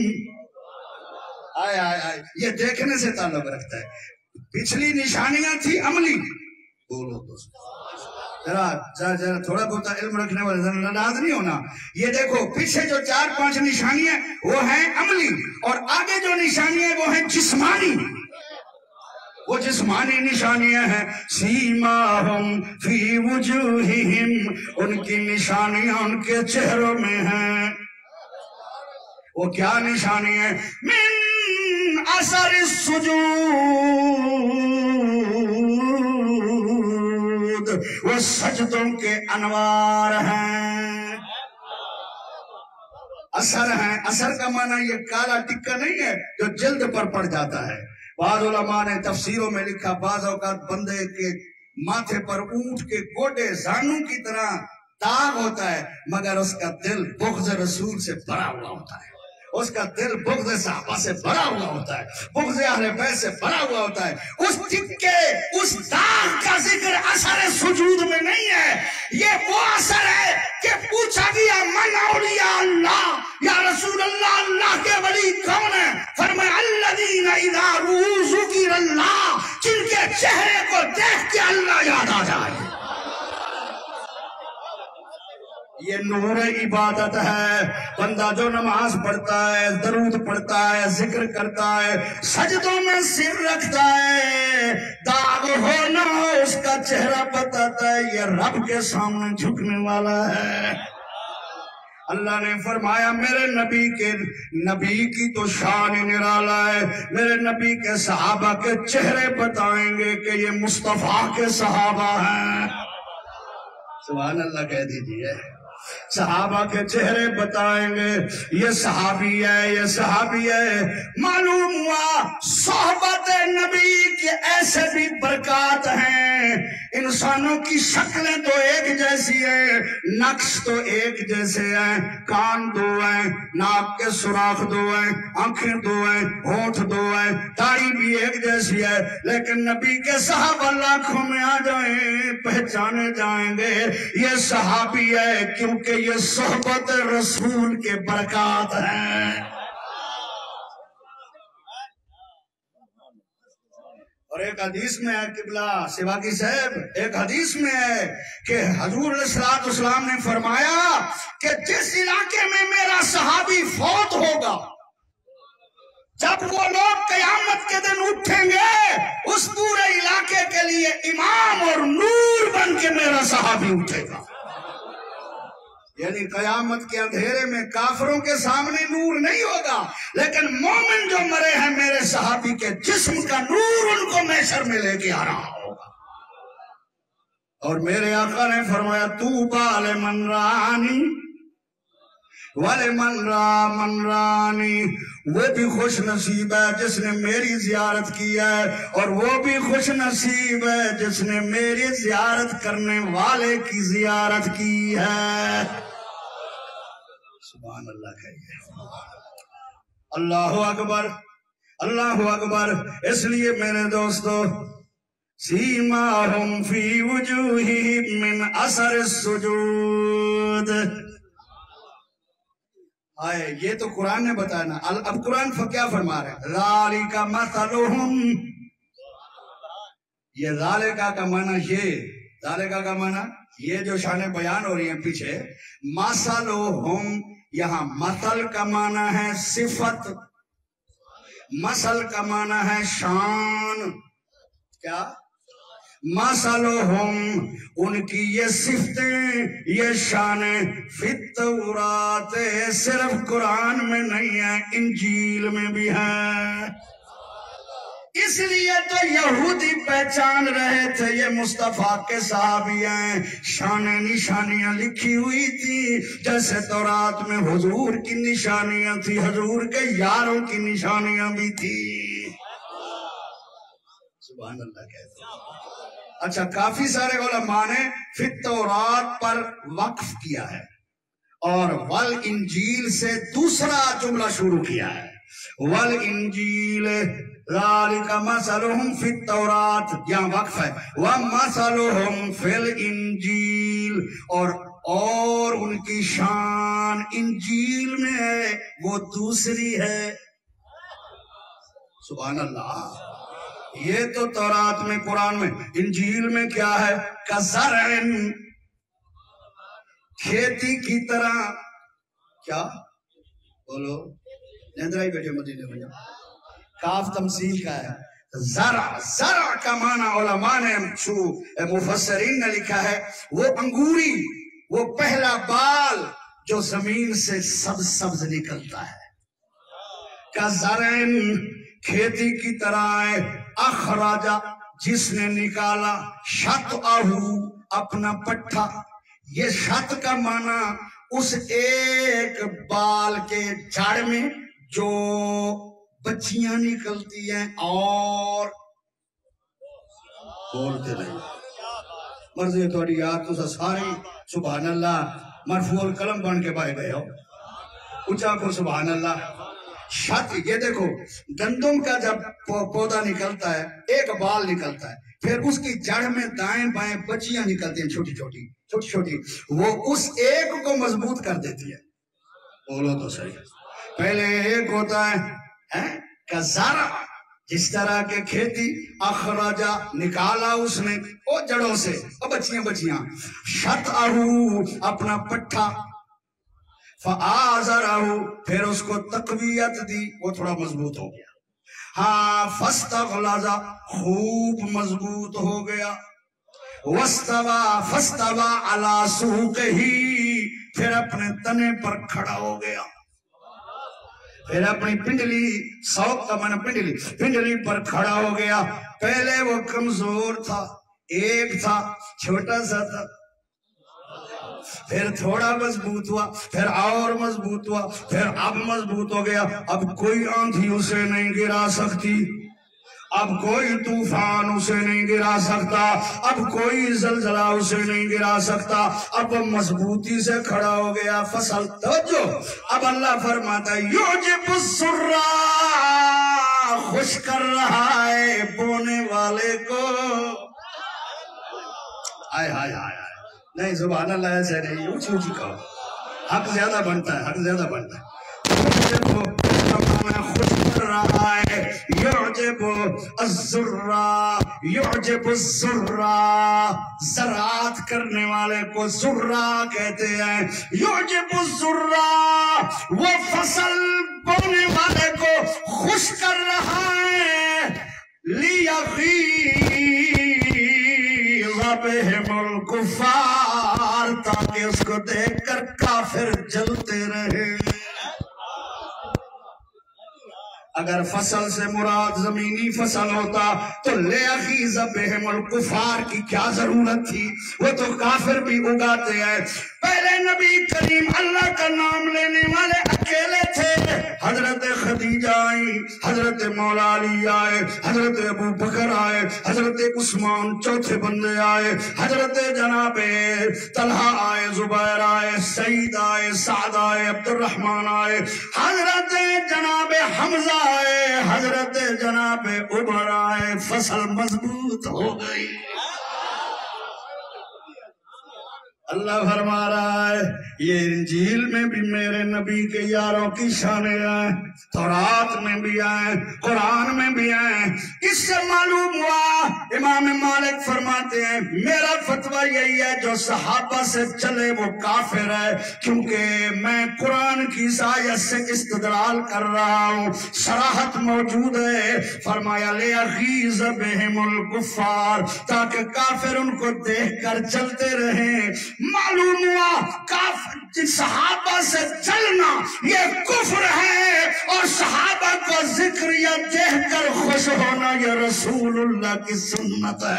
آئے آئے آئے یہ دیکھنے سے تعلق رکھتا ہے پچھلی نشانیاں تھی عملی بولو دوست ذرا تھوڑا بہت علم رکھنے والے ناراض نہیں ہونا. یہ دیکھو پیچھے جو 4-5 نشانیاں وہ ہیں عملی، اور آگے جو نشانیاں وہ ہیں جسمانی. وہ جسمانی نشانیاں ہیں. سیماہم فی وجوہہم، ان کی نشانیاں ان کے چہروں میں ہیں. وہ کیا نشانی ہے؟ من اثر السجود، وہ سجدوں کے انوار ہیں. اثر ہیں. اثر کا معنی یہ کالا ٹکا نہیں ہے جو جلد پر پڑ جاتا ہے. بعض علماء نے تفسیروں میں لکھا بعض اوقات بندے کے ماتھے پر اونٹ کے گوٹے زانوں کی طرح داغ ہوتا ہے، مگر اس کا دل بغض رسول سے بھرا ہوا ہوتا ہے. اس کا دل بغض صحابہ سے بھرا ہوا ہوتا ہے، بغض اہل بیت سے بھرا ہوا ہوتا ہے. اس ٹکے اس داغ کا ذکر اثر سجود میں نہیں ہے. یہ وہ اثر ہے کہ پوچھا گیا من اولیاء اللہ، یا رسول اللہ اللہ کے ولی کون ہیں؟ فرمایا الذین اذا رؤوا ذکر اللہ، جن کے چہرے کو دیکھ کے اللہ یاد آ جائے. یہ نور عبادت ہے. بندہ جو نماز پڑھتا ہے، درود پڑھتا ہے، ذکر کرتا ہے، سجدوں میں سر رکھتا ہے، داغ ہو نہ ہو اس کا چہرہ بتاتا ہے یہ رب کے سامنے جھکنے والا ہے. اللہ نے فرمایا میرے نبی کی تو شان نرالا ہے. میرے نبی کے صحابہ کے چہرے بتائیں گے کہ یہ مصطفیٰ کے صحابہ ہیں. سبحان اللہ کہہ دیجئے. صحابہ کے چہرے بتائیں گے یہ صحابی ہے، یہ صحابی ہے. معلوم ہوا صحبت نبی کے ایسے بھی برکات ہیں. انسانوں کی شکلیں تو ایک جیسی ہیں، نقش تو ایک جیسے ہیں، کان دو ہیں، ناک کے سوراخ دو ہیں، آنکھیں دو ہیں، ہونٹ دو ہیں، داڑھی بھی ایک جیسی ہے، لیکن نبی کے صحابہ لاکھوں میں آ جائیں پہچانے جائیں گے یہ صحابی ہے، کیونکہ یہ صحبت رسول کے برکات ہیں. اور ایک حدیث میں ہے قبلہ سواگی صاحب، ایک حدیث میں ہے کہ حضور علیہ السلام نے فرمایا کہ جس علاقے میں میرا صحابی فوت ہوگا، جب وہ لوگ قیامت کے دن اٹھیں گے اس پورے علاقے کے لیے امام اور نور بن کے میرا صحابی اٹھے گا. یعنی قیامت کے اندھیرے میں کافروں کے سامنے نور نہیں ہوگا، لیکن مومن جو مرے ہیں میرے صحابی کے جسم کا نور ان کو محشر میں لے کے آ رہا ہوگا. اور میرے آقا نے فرمایا طوبی لمن رانی وَلِمَنْ رَا مَنْ رَانِي، وہ بھی خوش نصیب ہے جس نے میری زیارت کی ہے، اور وہ بھی خوش نصیب ہے جس نے میری زیارت کرنے والے کی زیارت کی ہے. سبحان اللہ کہیے. اللہ اکبر، اللہ اکبر. اس لیے میرے دوستو سیماہم فی وجوہہم من اثر السجود. آئے یہ تو قرآن نے بتایا نا. اب قرآن کیا فرما رہے ہیں؟ ذالک مثلہم. یہ ذالک کا معنی ذالک کا معنی یہ جو شان بیان ہو رہی ہیں پیچھے، مثلہم یہاں مثل کا معنی ہے صفت، مثل کا معنی ہے شان. کیا؟ مثلہم ان کی یہ صفتیں، یہ شانیں فی التورات صرف قرآن میں نہیں ہے، انجیل میں بھی ہے. اس لیے تو یہودی پہچان رہے تھے یہ مصطفیٰ کے صحابی ہیں. شانیں نشانیاں لکھی ہوئی تھی جیسے تورات میں حضور کی نشانیاں تھی، حضور کے یاروں کی نشانیاں بھی تھی. سبحان اللہ کہتے ہیں. اچھا کافی سارے علماء نے فی التورات پر وقف کیا ہے اور والانجیل سے دوسرا جملہ شروع کیا ہے. والانجیل ذالک مثلہم فی التورات، یہاں وقف ہے، ومثلہم فی الانجیل، اور ان کی شان انجیل میں ہے وہ دوسری ہے. سبحان اللہ. یہ تو تورات میں، قرآن میں، انجیل میں کیا ہے؟ کزرعن، کھیتی کی طرح. کیا بولو؟ نیندرہ ہی بیٹھے مدینے میں. کاف تمثیل کا ہے. زرع، زرع کا معنی علماء نے، مفسرین نے لکھا ہے وہ انگوری، وہ پہلا بال جو زمین سے سبز سبز نکلتا ہے. کزرعن، کھیتی کی طرح ہے. اخراجا، جس نے نکالا. شطأہو، اپنا پٹھا. یہ شط کا معنی اس ایک بال کے جڑ میں جو بچیاں نکلتی ہیں اور بولتے نہیں. مرضی تھوڑی یاد تو ساری سبحان اللہ مرفوع القلم بن کے پائے گئے ہو. اونچا کو سبحان اللہ. شط، یہ دیکھو گندم کا جب پودا نکلتا ہے ایک بال نکلتا ہے، پھر اس کی جڑ میں دائیں بائیں بچیاں نکلتی ہیں چھوٹی چھوٹی چھوٹی چھوٹی، وہ اس ایک کو مضبوط کر دیتی ہے. بولو تو صحیح. پہلے ایک ہوتا ہے کزرع، جس طرح کے کھیتی. اخراجا، نکالا اس نے وہ جڑوں سے وہ بچیاں بچیاں. شطأہو، اپنا پٹھا. فآزرہو، پھر اس کو تقویت دی، وہ تھوڑا مضبوط ہو گیا. ہاں، فاستغلظا، خوب مضبوط ہو گیا. واستوى، فاستوى علی سوقہ، پھر اپنے تنے پر کھڑا ہو گیا. پھر اپنی پنڈلی، سوق کا معنی پنڈلی، پنڈلی پر کھڑا ہو گیا. پہلے وہ کمزور تھا، ایک تھا، چھوٹا سا تھا، پھر تھوڑا مضبوط ہوا، پھر اور مضبوط ہوا، پھر اب مضبوط ہو گیا. اب کوئی آندھی اسے نہیں گرا سکتی، اب کوئی طوفان اسے نہیں گرا سکتا، اب کوئی زلزلہ اسے نہیں گرا سکتا. اب مضبوطی سے کھڑا ہو گیا. فصل توجہ، اب اللہ فرماتا ہے یعجب الزراع، خوش کر رہا ہے بونے والے کو. آئے ہائے ہائے ہائے، نہیں سبحان اللہ ایسے نہیں، اونچی اونچی کہو. حق زیادہ بنتا ہے، حق زیادہ بنتا ہے. خوش کر رہا ہے. یعجب الزراع، یعجب الزراع، زراعت کرنے والے کو زراع کہتے ہیں. یعجب الزراع، وہ فصل بونے والے کو خوش کر رہا ہے. لیغیظ بہم الکفار، تاکہ اس کو دیکھ کر کافر جلتے رہے. اگر فصل سے مراد زمینی فصل ہوتا تو لیغیظ بہم الکفار کی کیا ضرورت تھی؟ وہ تو کافر بھی اگاتے ہیں. پہلے نبی کریم اللہ کا نام لینے والے اکیلے تھے. حضرت خدیجہ آئی، حضرت مولا علی آئے، حضرت ابو بکر آئے، حضرت عثمان چوتھے بندے آئے، حضرت جناب طلحہ آئے، زبیر آئے، سعید آئے، سعد آئے، عبد الرحمن آئے، حضرت جناب حمزہ آئے، حضرت جناب عمر آئے. فصل مضبوط ہو گئی. اللہ فرما رہا ہے یہ انجیل میں بھی میرے نبی کے یاروں کی شانیں آئیں، تورات میں بھی آئیں، قرآن میں بھی آئیں. اس سے معلوم ہوا، امام مالک فرماتے ہیں میرا فتویٰ یہی ہے جو صحابہ سے چلے وہ کافر ہے، کیونکہ میں قرآن کی آیت سے استدلال کر رہا ہوں. صراحت موجود ہے. فرمایا لیغیظ بہم الکفار، تاکہ کافر ان کو دیکھ کر چلتے رہیں. معلوم ہوا کافر صحابہ سے چلنا یہ کفر ہے، اور صحابہ کو ذکر یا دیکھ کر خوش ہونا یہ رسول اللہ کی سنت ہے.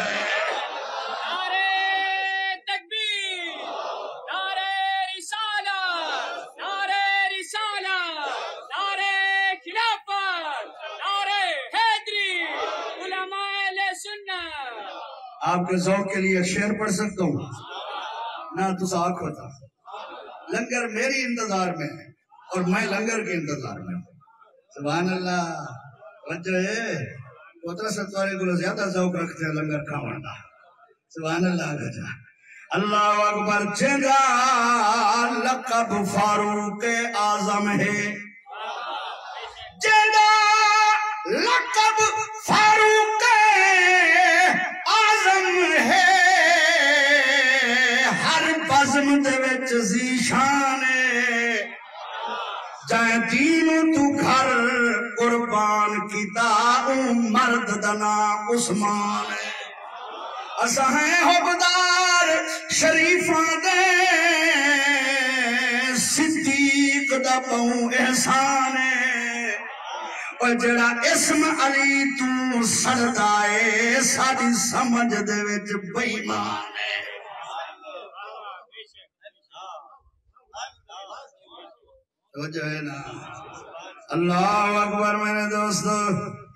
نعرہ تکبیر، نعرہ رسالت، نعرہ رسالت، نعرہ خلافت، نعرہ حیدری، علماء اہل سنت. آپ کے ذوق کے لیے شعر پڑھ سکتا ہوں نہ؟ تو ساکھ ہوتا لنگر میری انتظار میں ہے اور میں لنگر کے انتظار میں ہوں. سبحان اللہ. وجہ ہے کوترا ستوارے کو زیادہ ذوق رکھتے ہیں لنگر کھاوانا. سبحان اللہ. گجا اللہ اکبر. جگہ لقب فاروق اعظم ہے، جگہ لقب فاروق جسم دے وچ ذیشان جائے دین تو گھر قربان کیتا مرد دا نام عثمان ہے اساں ہیں حقدار شریفاں دے صدیق دا پاؤں احسان ہے اور جڑا اسم علی تو سردائے ساری سمجھ دے وچ بے ایمان ہے تو جو ہے نا اللہ اکبر میرے دوستو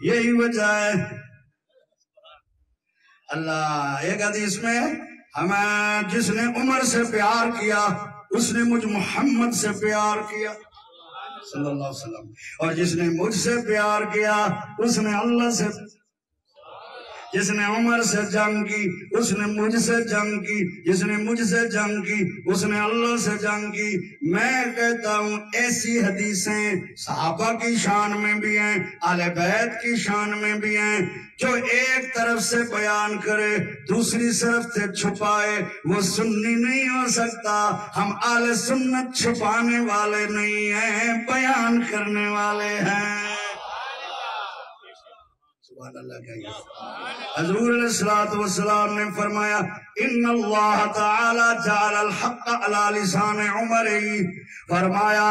یہی وجہ ہے اللہ ایک حدیث میں ہمیں جس نے عمر سے پیار کیا اس نے مجھ محمد سے پیار کیا صلی اللہ علیہ وسلم اور جس نے مجھ سے پیار کیا اس نے اللہ سے جس نے عمر سے جنگ کی اس نے مجھ سے جنگ کی جس نے مجھ سے جنگ کی اس نے اللہ سے جنگ کی میں کہتا ہوں ایسی حدیثیں صحابہ کی شان میں بھی ہیں اہل بیت کی شان میں بھی ہیں جو ایک طرف سے بیان کرے دوسری طرف سے چھپائے وہ سنی نہیں ہو سکتا ہم اہل سنت چھپانے والے نہیں ہیں بیان کرنے والے ہیں سبحان اللہ کہیے حضور علیہ السلام نے فرمایا ان اللہ تعالی جعل الحق علی لسان عمر فرمایا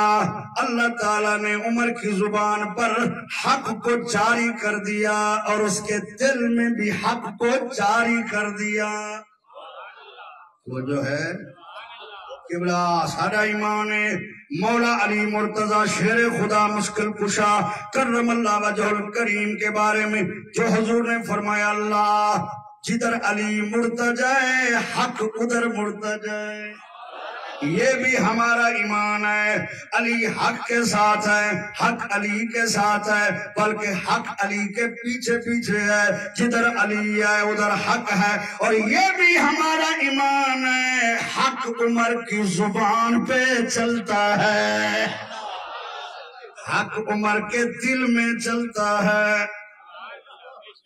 اللہ تعالی نے عمر کی زبان پر حق کو جاری کر دیا اور اس کے دل میں بھی حق کو جاری کر دیا وہ جو ہے قبلہ سارا ایمان ہے مولا علی مرتضی شیر خدا مشکل کشا کرم اللہ وجہ الکریم کے بارے میں جو حضور نے فرمایا اللہ جدھر علی مرتضی حق ادھر مرتضی یہ بھی ہمارا ایمان ہے علی حق کے ساتھ ہے حق علی کے ساتھ ہے بلکہ حق علی کے پیچھے پیچھے ہے جدھر علی ہے ادھر حق ہے اور یہ بھی ہمارا ایمان ہے حق عمر کی زبان پہ چلتا ہے حق عمر کے دل میں چلتا ہے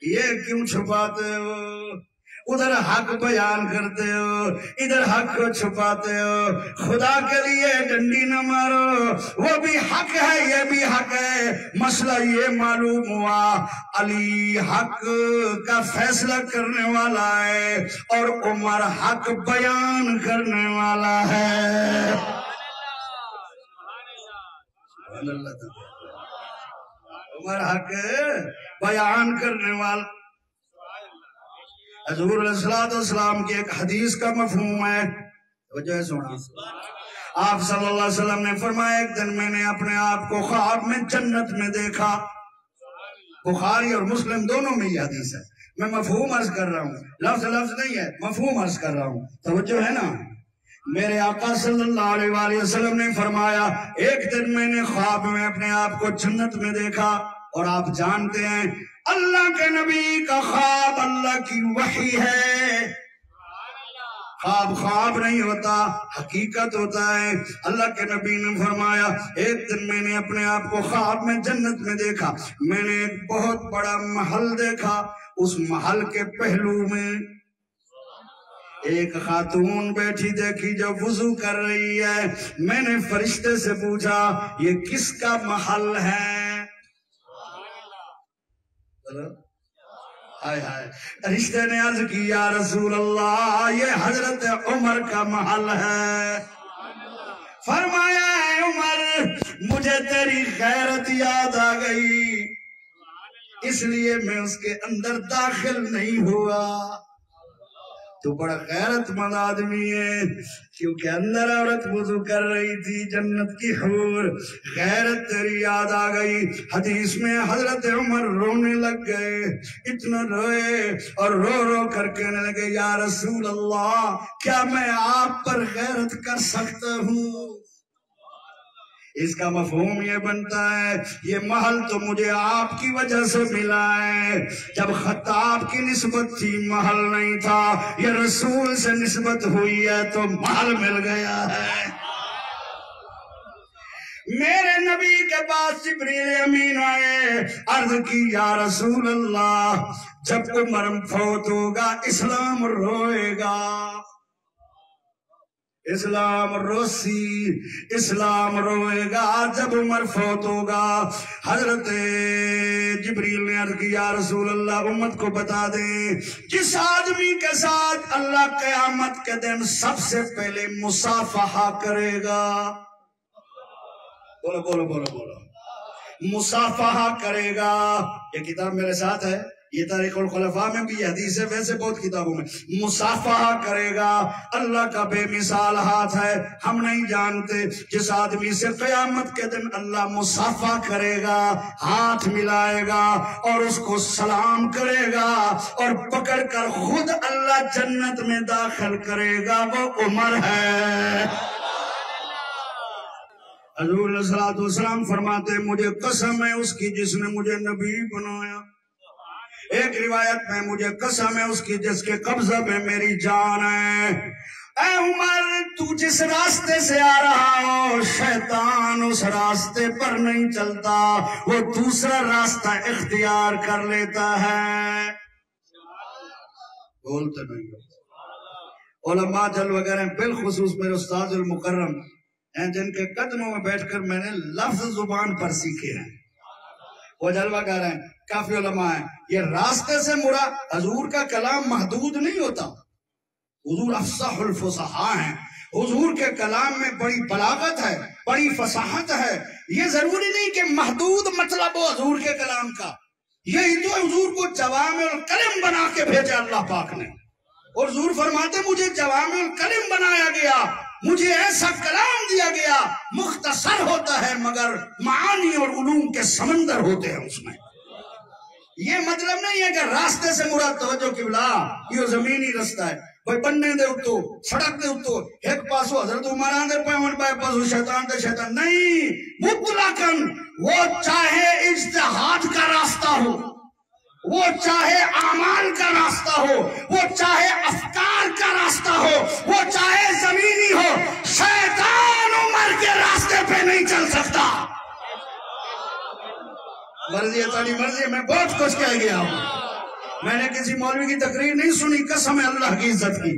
یہ کیوں چھپاتے ہو ادھر حق بیان کرتے ہو ادھر حق کو چھپاتے ہو خدا کے لیے ڈنڈی نہ مارو وہ بھی حق ہے یہ بھی حق ہے مسئلہ یہ معلوم ہوا علی حق کا فیصلہ کرنے والا ہے اور عمر حق بیان کرنے والا ہے عمر حق بیان کرنے والا حضور علیہ السلام کی ایک حدیث کا مفہوم ہے وجہ سنا آپ صلی اللہ علیہ وسلم نے فرمایا ایک دن میں نے اپنے آپ کو خواب میں جنت میں دیکھا بخاری اور مسلم دونوں میں یہ حدیث ہے میں مفہوم عرض کر رہا ہوں لفظ نہیں ہے مفہوم عرض کر رہا ہوں توجہ ہے نا میرے آقا صلی اللہ علیہ وآلہ وسلم نے فرمایا ایک دن میں نے خواب میں اپنے آپ کو جنت میں دیکھا اور آپ جانتے ہیں اللہ کے نبی کا خواب اللہ کی وحی ہے خواب نہیں ہوتا حقیقت ہوتا ہے اللہ کے نبی نے فرمایا ایک دن میں نے اپنے آپ کو خواب میں جنت میں دیکھا میں نے ایک بہت بڑا محل دیکھا اس محل کے پہلو میں ایک خاتون بیٹھی دیکھی جو وضو کر رہی ہے میں نے فرشتے سے پوچھا یہ کس کا محل ہے رشتے نے عرض کی یا رسول اللہ یہ حضرت عمر کا محل ہے فرمایا اے عمر مجھے تیری غیرت یاد آ گئی اس لیے میں اس کے اندر داخل نہیں ہوا تو بڑا غیرت مند آدمی ہے کیونکہ اندر عورت وضو کر رہی تھی جنت کی حور غیرت تیری یاد آ گئی حدیث میں حضرت عمر رونے لگ گئے اتنا روئے اور رو رو کر کہنے لگے یا رسول اللہ کیا میں آپ پر غیرت کر سکتا ہوں اس کا مفہوم یہ بنتا ہے یہ محل تو مجھے آپ کی وجہ سے ملا ہے جب خطاب کی نسبت تھی محل نہیں تھا یہ رسول سے نسبت ہوئی ہے تو محل مل گیا ہے میرے نبی کے پاس جبریل امین آئے عرض کی یا رسول اللہ جب عمر فوت ہوگا اسلام روئے گا اسلام روسی، اسلام روئے گا جب عمر فوت ہوگا۔ حضرت جبریل نے عرض کی یا رسول اللہ امت کو بتا دیں جس آدمی کے ساتھ اللہ قیامت کے دن سب سے پہلے مصافحہ کرے گا، بولو بولو بولو بولو، مصافحہ کرے گا۔ یہ کتاب میرے ساتھ ہے، یہ تاریخ الخلفاء میں بھی، یہ حدیث ہے، ویسے بہت کتابوں میں۔ مصافحہ کرے گا، اللہ کا بے مثال ہاتھ ہے، ہم نہیں جانتے جس آدمی سے قیامت کے دن اللہ مصافحہ کرے گا، ہاتھ ملائے گا اور اس کو سلام کرے گا اور پکڑ کر خود اللہ جنت میں داخل کرے گا، وہ عمر ہے۔ حضور علیہ السلام فرماتے مجھے قسم ہے اس کی جس نے مجھے نبی بنایا، ایک روایت میں مجھے قسم ہے اس کی جس کے قبضہ میں میری جان ہے۔ اے عمر تو جس راستے سے آ رہا ہو شیطان اس راستے پر نہیں چلتا، وہ دوسرا راستہ اختیار کر لیتا ہے۔ بولتے نہیں ہو علماء جل وغیرہ، بالخصوص میرے استاد المکرم ہیں جن کے قدموں میں بیٹھ کر میں نے لفظ زبان پر سیکھے ہیں، وہ جلوہ گر ہیں، کافی علماء ہیں۔ یہ راستے سے مراد حضور کا کلام محدود نہیں ہوتا، حضور افصح الفصحاء ہیں، حضور کے کلام میں بڑی بلاغت ہے، بڑی فصاحت ہے۔ یہ ضروری نہیں کہ محدود مطلب ہو حضور کے کلام کا، یہی تو حضور کو جوامع الکلم بنا کے بھیجا اللہ پاک نے، اور حضور فرماتے مجھے جوامع الکلم بنایا گیا، مجھے ایسا کلام دیا گیا، مختصر ہوتا ہے مگر معانی اور علوم کے سمندر ہوتے ہیں اس میں۔ یہ مطلب نہیں ہے کہ راستے سے مراد توجہ قبلہ یہ زمینی رستہ ہے، بھائی بننے دے اتو سڑک دے اتو ایک پاسو حضرت عمر آندر پیمن پائے پاسو شیطان دے شیطان نہیں، مطلقاً وہ چاہے اجتہاد کا راستہ ہو، وہ چاہے اعمال کا راستہ ہو، وہ چاہے افکار کا راستہ ہو، وہ چاہے زمینی ہو، شیطان عمر کے راستے پہ نہیں چل سکتا۔ مرضی ہے تاری مرضی ہے، میں بہت کچھ کہہ گیا ہوں، میں نے کسی مولوی کی تقریر نہیں سنی، قسم ہے اللہ کی عزت کی،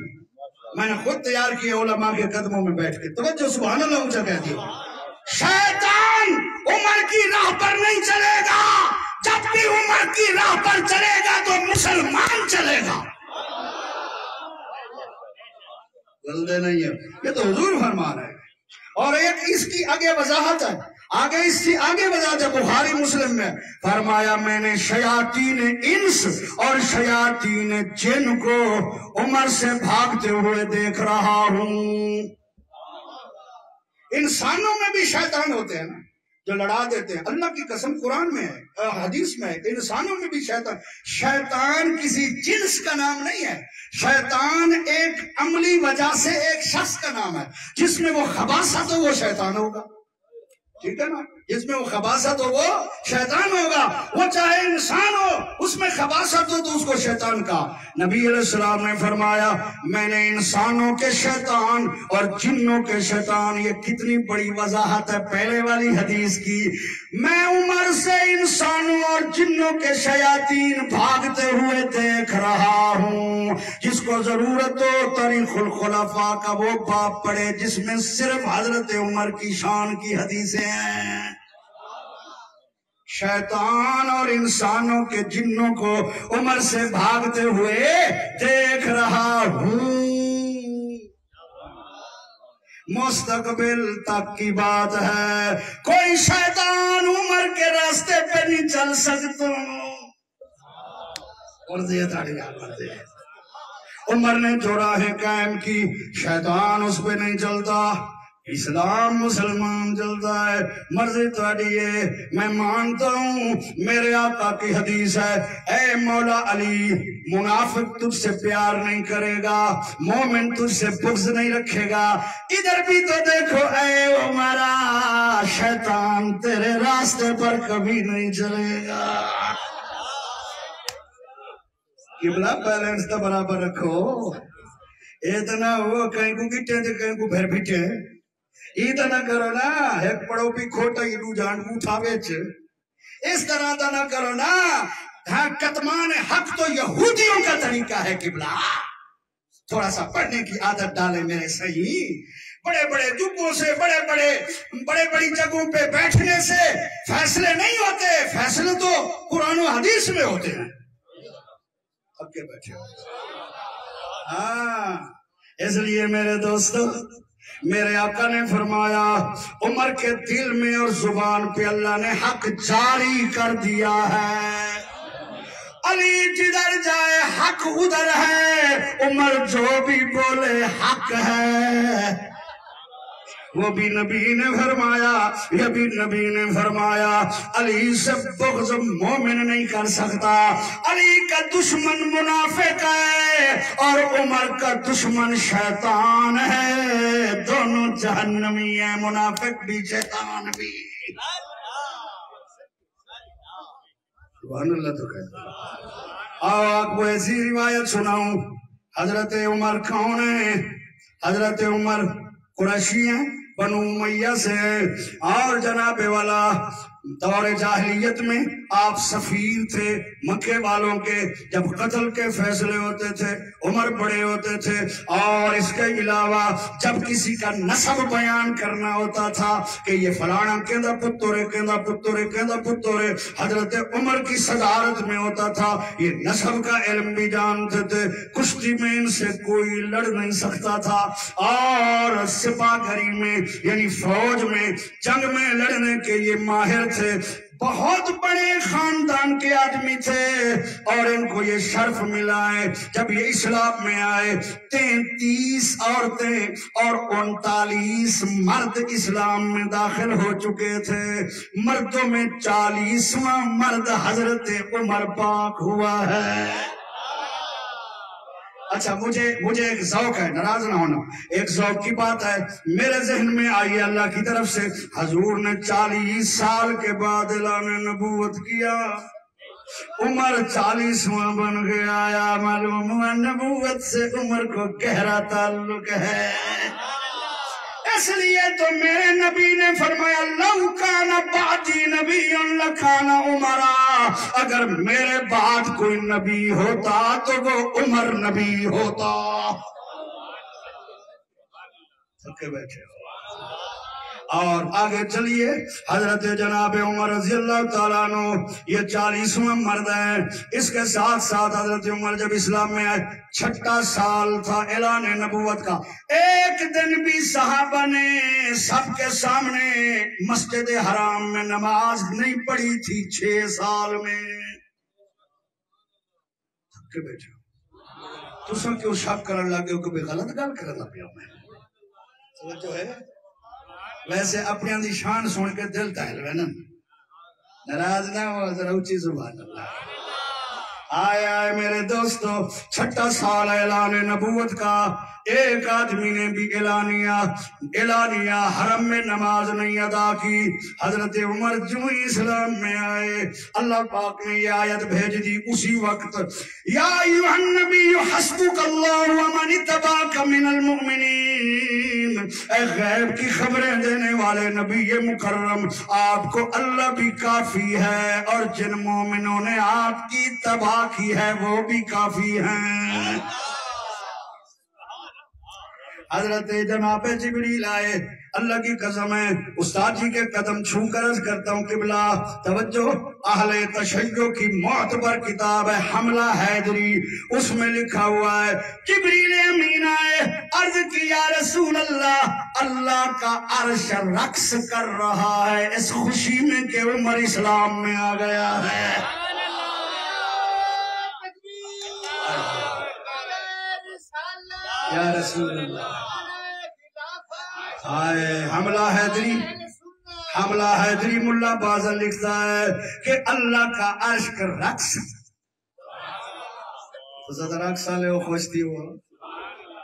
میں نے خود تیار کیا علماء کے قدموں میں بیٹھ کے، توجہ سبحان اللہ اونچا کہہ دیا۔ شیطان عمر کی راہ پر نہیں چلے گا، جب بھی عمر کی راہ پر چلے گا تو مسلمان چلے گا، غلطے نہیں ہے، یہ تو حضور فرما رہے ہیں۔ اور ایک اس کی آگے وضاحت ہے، آگے اس کی آگے وضاحت ہے بخاری مسلم میں، فرمایا میں نے شیاطین انس اور شیاطین جن کو عمر سے بھاگتے ہوئے دیکھ رہا ہوں۔ انسانوں میں بھی شیطان ہوتے ہیں نا جو لڑا دیتے ہیں، اللہ کی قسم قرآن میں ہے، حدیث میں ہے، انسانوں میں بھی شیطان۔ شیطان کسی جنس کا نام نہیں ہے، شیطان ایک عملی وجہ سے ایک شخص کا نام ہے، جس میں وہ خباثت ہو وہ شیطان ہوگا، ٹھیک ہے نا، جس میں وہ خباثت ہو وہ شیطان ہوگا، وہ چاہے انسان ہو اس میں خباثت ہو تو اس کو شیطان کا۔ نبی علیہ السلام نے فرمایا میں نے انسانوں کے شیطان اور جنوں کے شیطان، یہ کتنی بڑی وضاحت ہے پہلے والی حدیث کی، میں عمر سے انسانوں اور جنوں کے شیاطین بھاگتے ہوئے دیکھ رہا ہوں۔ جس کو ضرورت ہو تاریخ الخلفاء کا وہ باب پڑھے جس میں صرف حضرت عمر کی شان کی حدیثیں ہیں۔ شیطان اور انسانوں کے جنوں کو عمر سے بھاگتے ہوئے دیکھ رہا ہوں۔ مستقبل تک کی بات ہے، کوئی شیطان عمر کے راستے پہ نہیں چل سکتا۔ عمر نے جو راہیں قائم کی شیطان اس پہ نہیں چلتا، اسلام مسلمان چلتا ہے۔ مرضی تہاڈی ہے، میں مانتا ہوں میرے آقا کی حدیث ہے، اے مولا علی منافق تجھ سے پیار نہیں کرے گا، مومن تجھ سے بغض نہیں رکھے گا۔ ادھر بھی تو دیکھو اے عمرہ، شیطان تیرے راستے پر کبھی نہیں چلے گا۔ قبلہ بیلنس تو برابر رکھو، اتنا وہ کہیں کو گٹے تھے کہیں کو بھر بھٹے، ایتا نہ کرو نا، ایک پڑھو بھی کھوٹا ہی دو جان اٹھا بیچ، اس طرح دا نہ کرو نا۔ ہاں کتمان حق تو یہودیوں کا طریقہ ہے قبلہ، تھوڑا سا پڑھنے کی عادت ڈالے میرے صحیح. بڑے بڑے جبوں سے بڑے بڑی جگہوں پہ بیٹھنے سے فیصلے نہیں ہوتے. فیصلے تو قرآن و حدیث میں ہوتے ہیں. اب کے بیٹھے ہو. ہاں اس لیے میرے دوستو میرے آقا نے فرمایا عمر کے دل میں اور زبان پہ اللہ نے حق جاری کر دیا ہے. علی جدھر جائے حق ادھر ہے. عمر جو بھی بولے حق ہے. وہ بھی نبی نے فرمایا یہ بھی نبی نے فرمایا علی سے بغض مومن نہیں کر سکتا. علی کا دشمن منافق ہے اور عمر کا دشمن شیطان ہے. دونوں جہنمی ہیں, منافق بھی شیطان بھی. سبحان اللہ. تو کہتے آؤ آپ کو ایسی روایت سناؤں. حضرت عمر کون ہے؟ حضرت عمر قریشی ہیں, بنو امیہ سے. اور جناب والا دور جاہلیت میں آپ سفیر تھے مکے والوں کے. جب قتل کے فیصلے ہوتے تھے عمر بڑے ہوتے تھے. اور اس کے علاوہ جب کسی کا نسب بیان کرنا ہوتا تھا کہ یہ فلانا کہندا پتر حضرت عمر کی صدارت میں ہوتا تھا. یہ نسب کا علم بھی جانتے تھے. کشتی میں ان سے کوئی لڑ نہیں سکتا تھا. اور سپاہ گری میں یعنی فوج میں جنگ میں لڑنے کے یہ ماہر تھے. بہت بڑے خاندان کے آدمی تھے اور ان کو یہ شرف ملا ہے. جب یہ اسلام میں آئے 33 عورتیں اور 39 مرد اسلام میں داخل ہو چکے تھے. مردوں میں 40واں مرد حضرت عمر پاک ہوا ہے. اچھا مجھے ایک ذوق ہے, ناراض نہ ہونا, ایک ذوق کی بات ہے میرے ذہن میں آئی اللہ کی طرف سے. حضور نے 40 سال کے بعد اعلان نبوت کیا. عمر 40واں بن گیا. آیا معلوم ہوا نبوت سے عمر کو گہرا تعلق ہے. اس لیے تو میرے نبی نے فرمایا لو کان بعدی نبی لکان عمرا. اگر میرے بعد کوئی نبی ہوتا تو وہ عمر نبی ہوتا. سب کے بیٹھے ہو. اور آگے چلیے حضرت جناب عمر رضی اللہ تعالیٰ عنہ یہ 40واں مرد ہے. اس کے ساتھ ساتھ حضرت عمر جب اسلام میں آئے 6 سال تھا اعلان نبوت کا. ایک دن بھی صحابہ نے سب کے سامنے مسجد حرام میں نماز نہیں پڑھی تھی 6 سال میں. سب کے بیٹھے ہو. تو سب کیوں شک کرن لگے ہو کہ غلط گل کرنا پیا میں. توجہ ہے. ویسے اپنی دی شان سن کے دل تہل وے نا, ناراض نہ ہو, ذرا اونچی زبان اللہ. آئے میرے دوستو 6 سال اعلان نبوت کا. ایک آدمی نے بھی اعلانیہ حرم میں نماز نہیں ادا کی. حضرت عمر جو ہی اسلام میں آئے اللہ پاک نے یہ آیت بھیج دی اسی وقت. یا ایھا النبی حسبک اللہ ومن اتبعک من المؤمنین. اے غیب کی خبریں دینے والے نبی مکرم, آپ کو اللہ بھی کافی ہے اور جن مومنوں نے آپ کی تباہ کی ہے وہ بھی کافی ہیں. حضرت جناب جبریل آئے. اللہ کی قسم ہے استاد جی کے قدم چھو کر عرض کرتا ہوں قبلہ توجہ. اہل تشیع کی معتبر کتاب ہے حملہ حیدری, اس میں لکھا ہوا ہے جبریل امین آئے عرض کی یا رسول اللہ اللہ کا عرش رقص کر رہا ہے اس خوشی میں کہ عمر اسلام میں آ گیا ہے. یا رسول اللہ. آئے حملہ حیدری ملا بازل لکھتا ہے کہ اللہ کا عرش کا رقص. تو زیادہ رقص آلے ہو خوش تھی وہ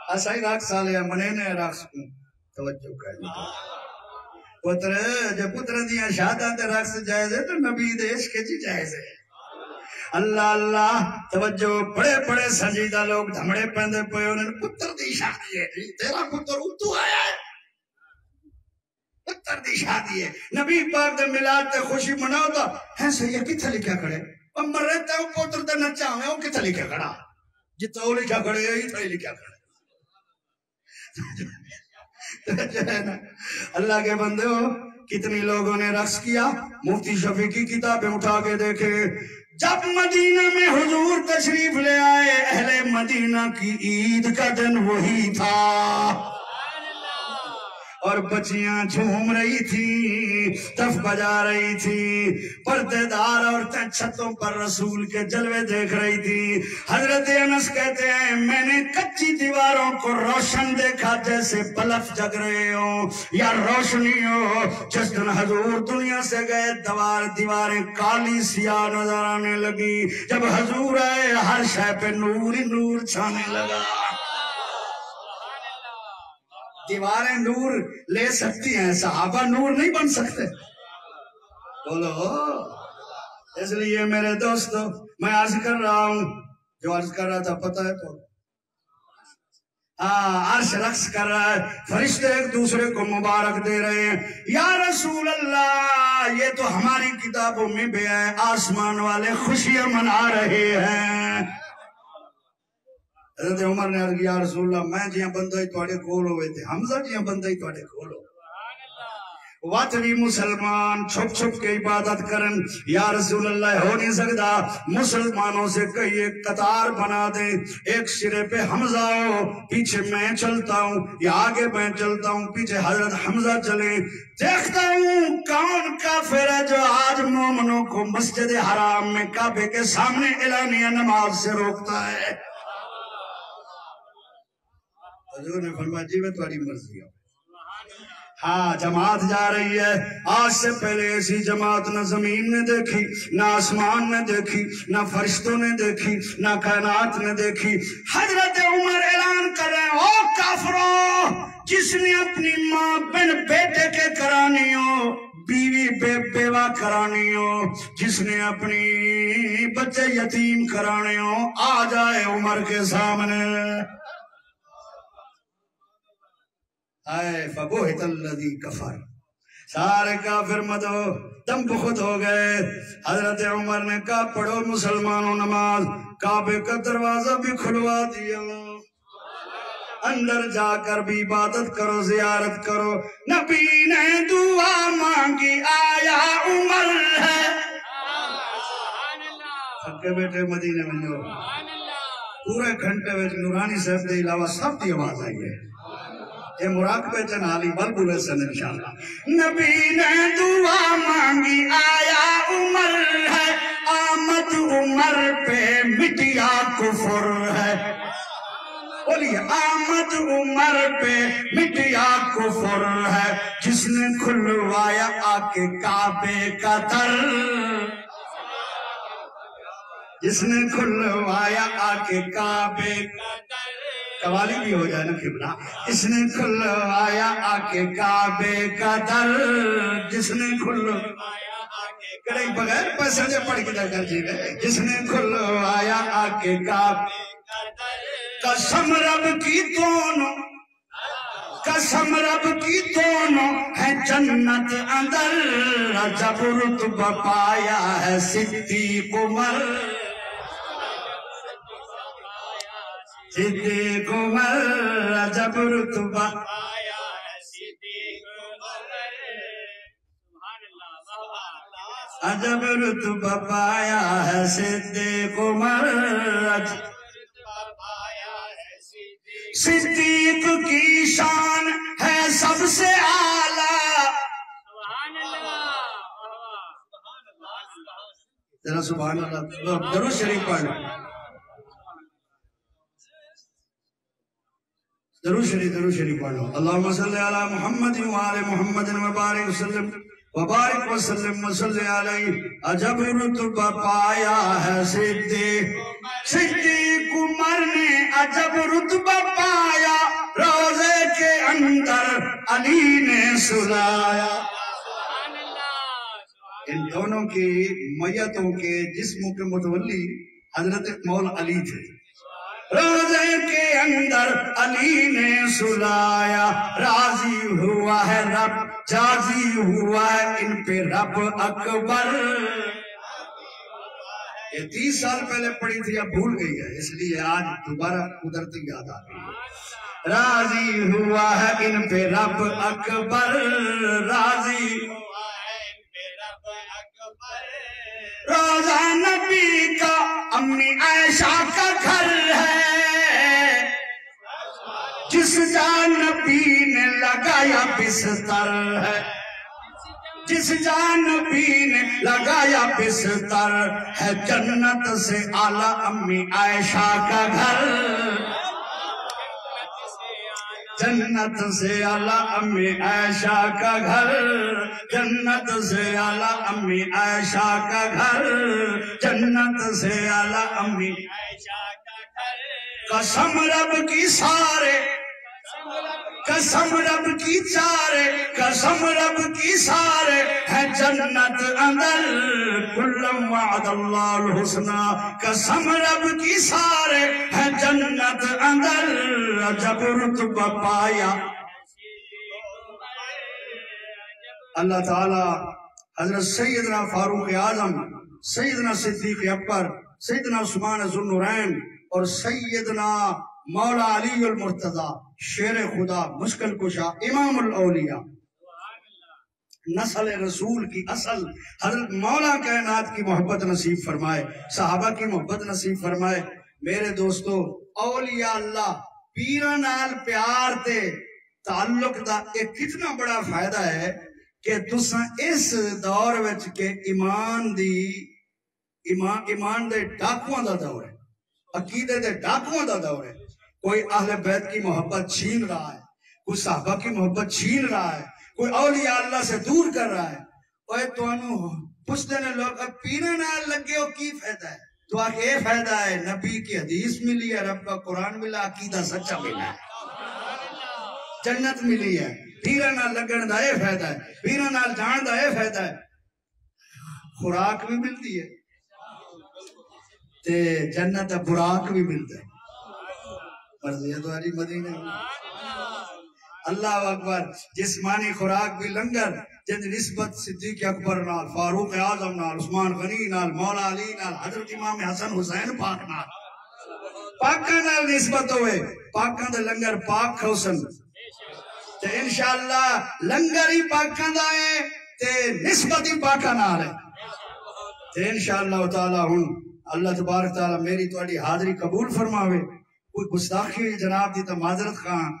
ایسا ہی رقص آلے منے نے رقص کو توجہ کر پتر جب پتر دیا شادہ تے رقص جائز ہے تو نبی دیش کے جی جائز ہے. اللہ اللہ توجہ. بڑے بڑے سجیدہ لوگ دھمڑے پہندے پہ انہوں نے پتر دی شادی ہے جی تیرا پتر اتو آیا ہے پتر دی شادی ہے. نبی پاک دے ملاد تے خوشی مناؤ دا ہے سید کتھا لکھا کھڑے مر رہتا ہے پتر تے نچا ہوئے وہ کتھا لکھا کھڑا جتا وہ لکھا کھڑے یہی تھا لکھا کھڑے. جو ہے نا اللہ کے بندے ہو، کتنی لوگوں نے رقص کیا. مفتی شفیع کی کتابیں اٹھا کے دیکھے، جب مدینہ میں حضور تشریف لے آئے، اہل مدینہ کی عید کا دن وہی تھا، اور بچیاں جھوم رہی تھی، تف بجا رہی تھی، پردے دار عورتیں چھتوں پر رسول کے جلوے دیکھ رہی تھی. حضرت انس کہتے ہیں میں نے کچی دیواروں کو روشن دیکھا جیسے بلف جگ رہے ہوں یا روشنی ہو. جس دن حضور دنیا سے گئے دیواریں کالی سیاہ نظر آنے لگی. جب حضور آئے ہر شے پہ نور ہی نور چھانے لگا. دیواریں نور لے سکتی ہیں، صحابہ نور نہیں بن سکتے. بولو. اس لیے میرے دوستو میں عرض کر رہا ہوں، جو عرض کر رہا تھا پتہ ہے تو عرش رقص کر رہا ہے، فرشتے ایک دوسرے کو مبارک دے رہے ہیں. یا رسول اللہ، یہ تو ہماری کتابوں میں بھی ہے، آسمان والے خوشیاں منا رہے ہیں. حضرت عمر نے عرض کیا یا رسول اللہ، میں جیاں بندہ ہی تواڈے کول ہوئے تھے، حمزہ جیاں بندہ ہی تواڈے کول ہو. وقت بھی مسلمان چھپ چھپ کے عبادت کرن. یا رسول اللہ ہو نہیں سکتا، مسلمانوں سے کئی ایک قطار بنا دیں، ایک سرے پہ حمزہ ہو، پیچھے میں چلتا ہوں یا آگے میں چلتا ہوں، پیچھے حضرت حمزہ چلیں. دیکھتا ہوں کون کافر ہے جو آج مومنوں کو مسجد حرام میں کعبے کے سامنے اعلانیہ نماز سے روکتا ہے. حضور نے فرمایا جی میں تمہاری مرضی ہوں. ہاں جماعت جا رہی ہے. آج سے پہلے ایسی جماعت نہ زمین نے دیکھی، نہ آسمان نے دیکھی، نہ فرشتوں نے دیکھی، نہ کائنات نے دیکھی. حضرت عمر اعلان کر رہے ہیں او کافروں، جس نے اپنی ماں بن بیٹے کے کرانی ہو، بیوی بیوہ کرانی ہو، جس نے اپنی بچے یتیم کرانے ہو، آ جائے عمر کے سامنے. فبہت الذی کفر، سارے کافر مدو دم بخود ہو گئے. حضرت عمر نے کہا پڑھو مسلمانوں نماز. کعبے کا دروازہ بھی کھلوا دیا، اندر جا کر بھی عبادت کرو، زیارت کرو. نبی نے دعا مانگی آیا عمر ہے. پھکے بیٹے مدینے میں جو پورے گھنٹے میں نورانی صاحب کے علاوہ سب کی آواز آئی ہے. یہ مراقبے چنالی بلبلے سن انشاءاللہ. نبی نے دعا مانگی آیا عمر ہے، آمد عمر پہ مٹیا کفر ہے. بولیے آمد عمر پہ مٹیا کفر ہے، جس نے کھلوایا آ کے کعبے کا در، جس نے کھلوایا آ کے کعبے کا در. قوالی بھی ہو جائے نا قبلہ. اس نے کھلوایا آ کے کعبے کا در، جس نے کھلوایا آ کے کرے بغیر پیسے دے پڑھ کے کر جیوے. جس نے کھلوایا آ کے کعبے کا در، قسم رب کی دونوں، قسم رب کی دونوں ہے جنت اندر. جب رتبہ پایا ہے صدیق عمر، صدیق عمر جب رتبہ پایا ہے صدیق عمر، جب رتبہ پایا ہے صدیق عمر. صدیق کی شان ہے سب سے اعلیٰ. ذرا سبحان اللہ درود شریف پڑھ لو. درود شریف پڑھ لو. اللہم صلی علی محمد وآل محمد وبارک وسلم وبارک وسلم وصلی علیہ. جب رتبہ پایا ہے صدیق عمر نے، عجب رتبہ پایا روزے کے اندر علی نے سلایا. ان دونوں کی میتوں کے جسموں کے متولی حضرت مولا علی تھے. روزے کے اندر علی نے سلایا. راضی ہوا ہے رب، جازی ہوا ہے ان پہ رب اکبر. یہ 30 سال پہلے پڑھی تھی اب بھول گئی ہے، اس لیے آج دوبارہ قدرتی یاد آ گئی. راضی ہوا ہے ان پہ رب اکبر، راضی روزہ نبی کا امی عائشہ کا گھر ہے، جس جا نبی نے لگایا بستر ہے، جس جا نبی نے لگایا بستر ہے، جنت سے اعلیٰ امی عائشہ کا گھر، جنت سے اعلیٰ امی عائشہ کا گھر، جنت سے اعلیٰ امی عائشہ کا گھر، جنت سے اعلیٰ امی عائشہ کا گھر، قسم رب کی سارے، قسم رب کی چارے، قسم رب کی سارے ہے جنت اندر، کلم وعد اللہ الحسنہ، قسم رب کی سارے ہے جنت اندر، جب رتبہ پایا اللہ تعالی حضرت سیدنا فاروق اعظم، سیدنا صدیق اکبر، سیدنا عثمان ذو النورین اور سیدنا مولا علی المرتضی شیر خدا مشکل کشا امام الاولیاء نسل رسول کی اصل حضرت مولا کائنات کی محبت نصیب فرمائے، صحابہ کی محبت نصیب فرمائے۔ میرے دوستو، اولیاء اللہ پیران نال پیار تے تعلق دا ایک کتنا بڑا فائدہ ہے کہ تساں اس دور وچ کے ایمان دے ڈاکواں دا دور ہے، عقیدے دے ڈاکواں دا دور ہے۔ کوئی اہل بیت کی محبت چھین رہا ہے، کوئی صحابہ کی محبت چھین رہا ہے، کوئی اولیاء اللہ سے دور کر رہا ہے۔ اوہ تو انہوں پوچھتے ہیں لوگ اب پیرے نال لگے ہو کی فائدہ ہے؟ تو آگے یہ فائدہ ہے نبی کی حدیث ملی ہے، رب کا قرآن ملا، عقیدہ سچا ملا ہے، جنت ملی ہے۔ پیرے نال لگن دا یہ فائدہ ہے، پیرے نال جان دا یہ فائدہ ہے، خوراک بھی ملتی ہے تے جنت براق بھی ملتا ہے۔ مرضی ہے تو علی مدینہ اللہ اکبر، جسمانی خوراک بھی لنگر، جن نسبت صدیق اکبر نال، فاروق اعظم نال، عثمان غنی نال، مولا علی نال، حضرت امام حسن حسین پاک نال، پاکاں نال نسبت ہوئے، پاکاں دے لنگر پاک کھوسن تے انشاءاللہ لنگر ہی پاکاں دا ہے تے نسبت ہی پاکاں نال ہے تے انشاءاللہ تعالی ہن اللہ تبارک تعالی میری تواڈی حاضری قبول فرماوے۔ کوئی گستاخی ہوئی جناب دی تو معذرت خواہاں،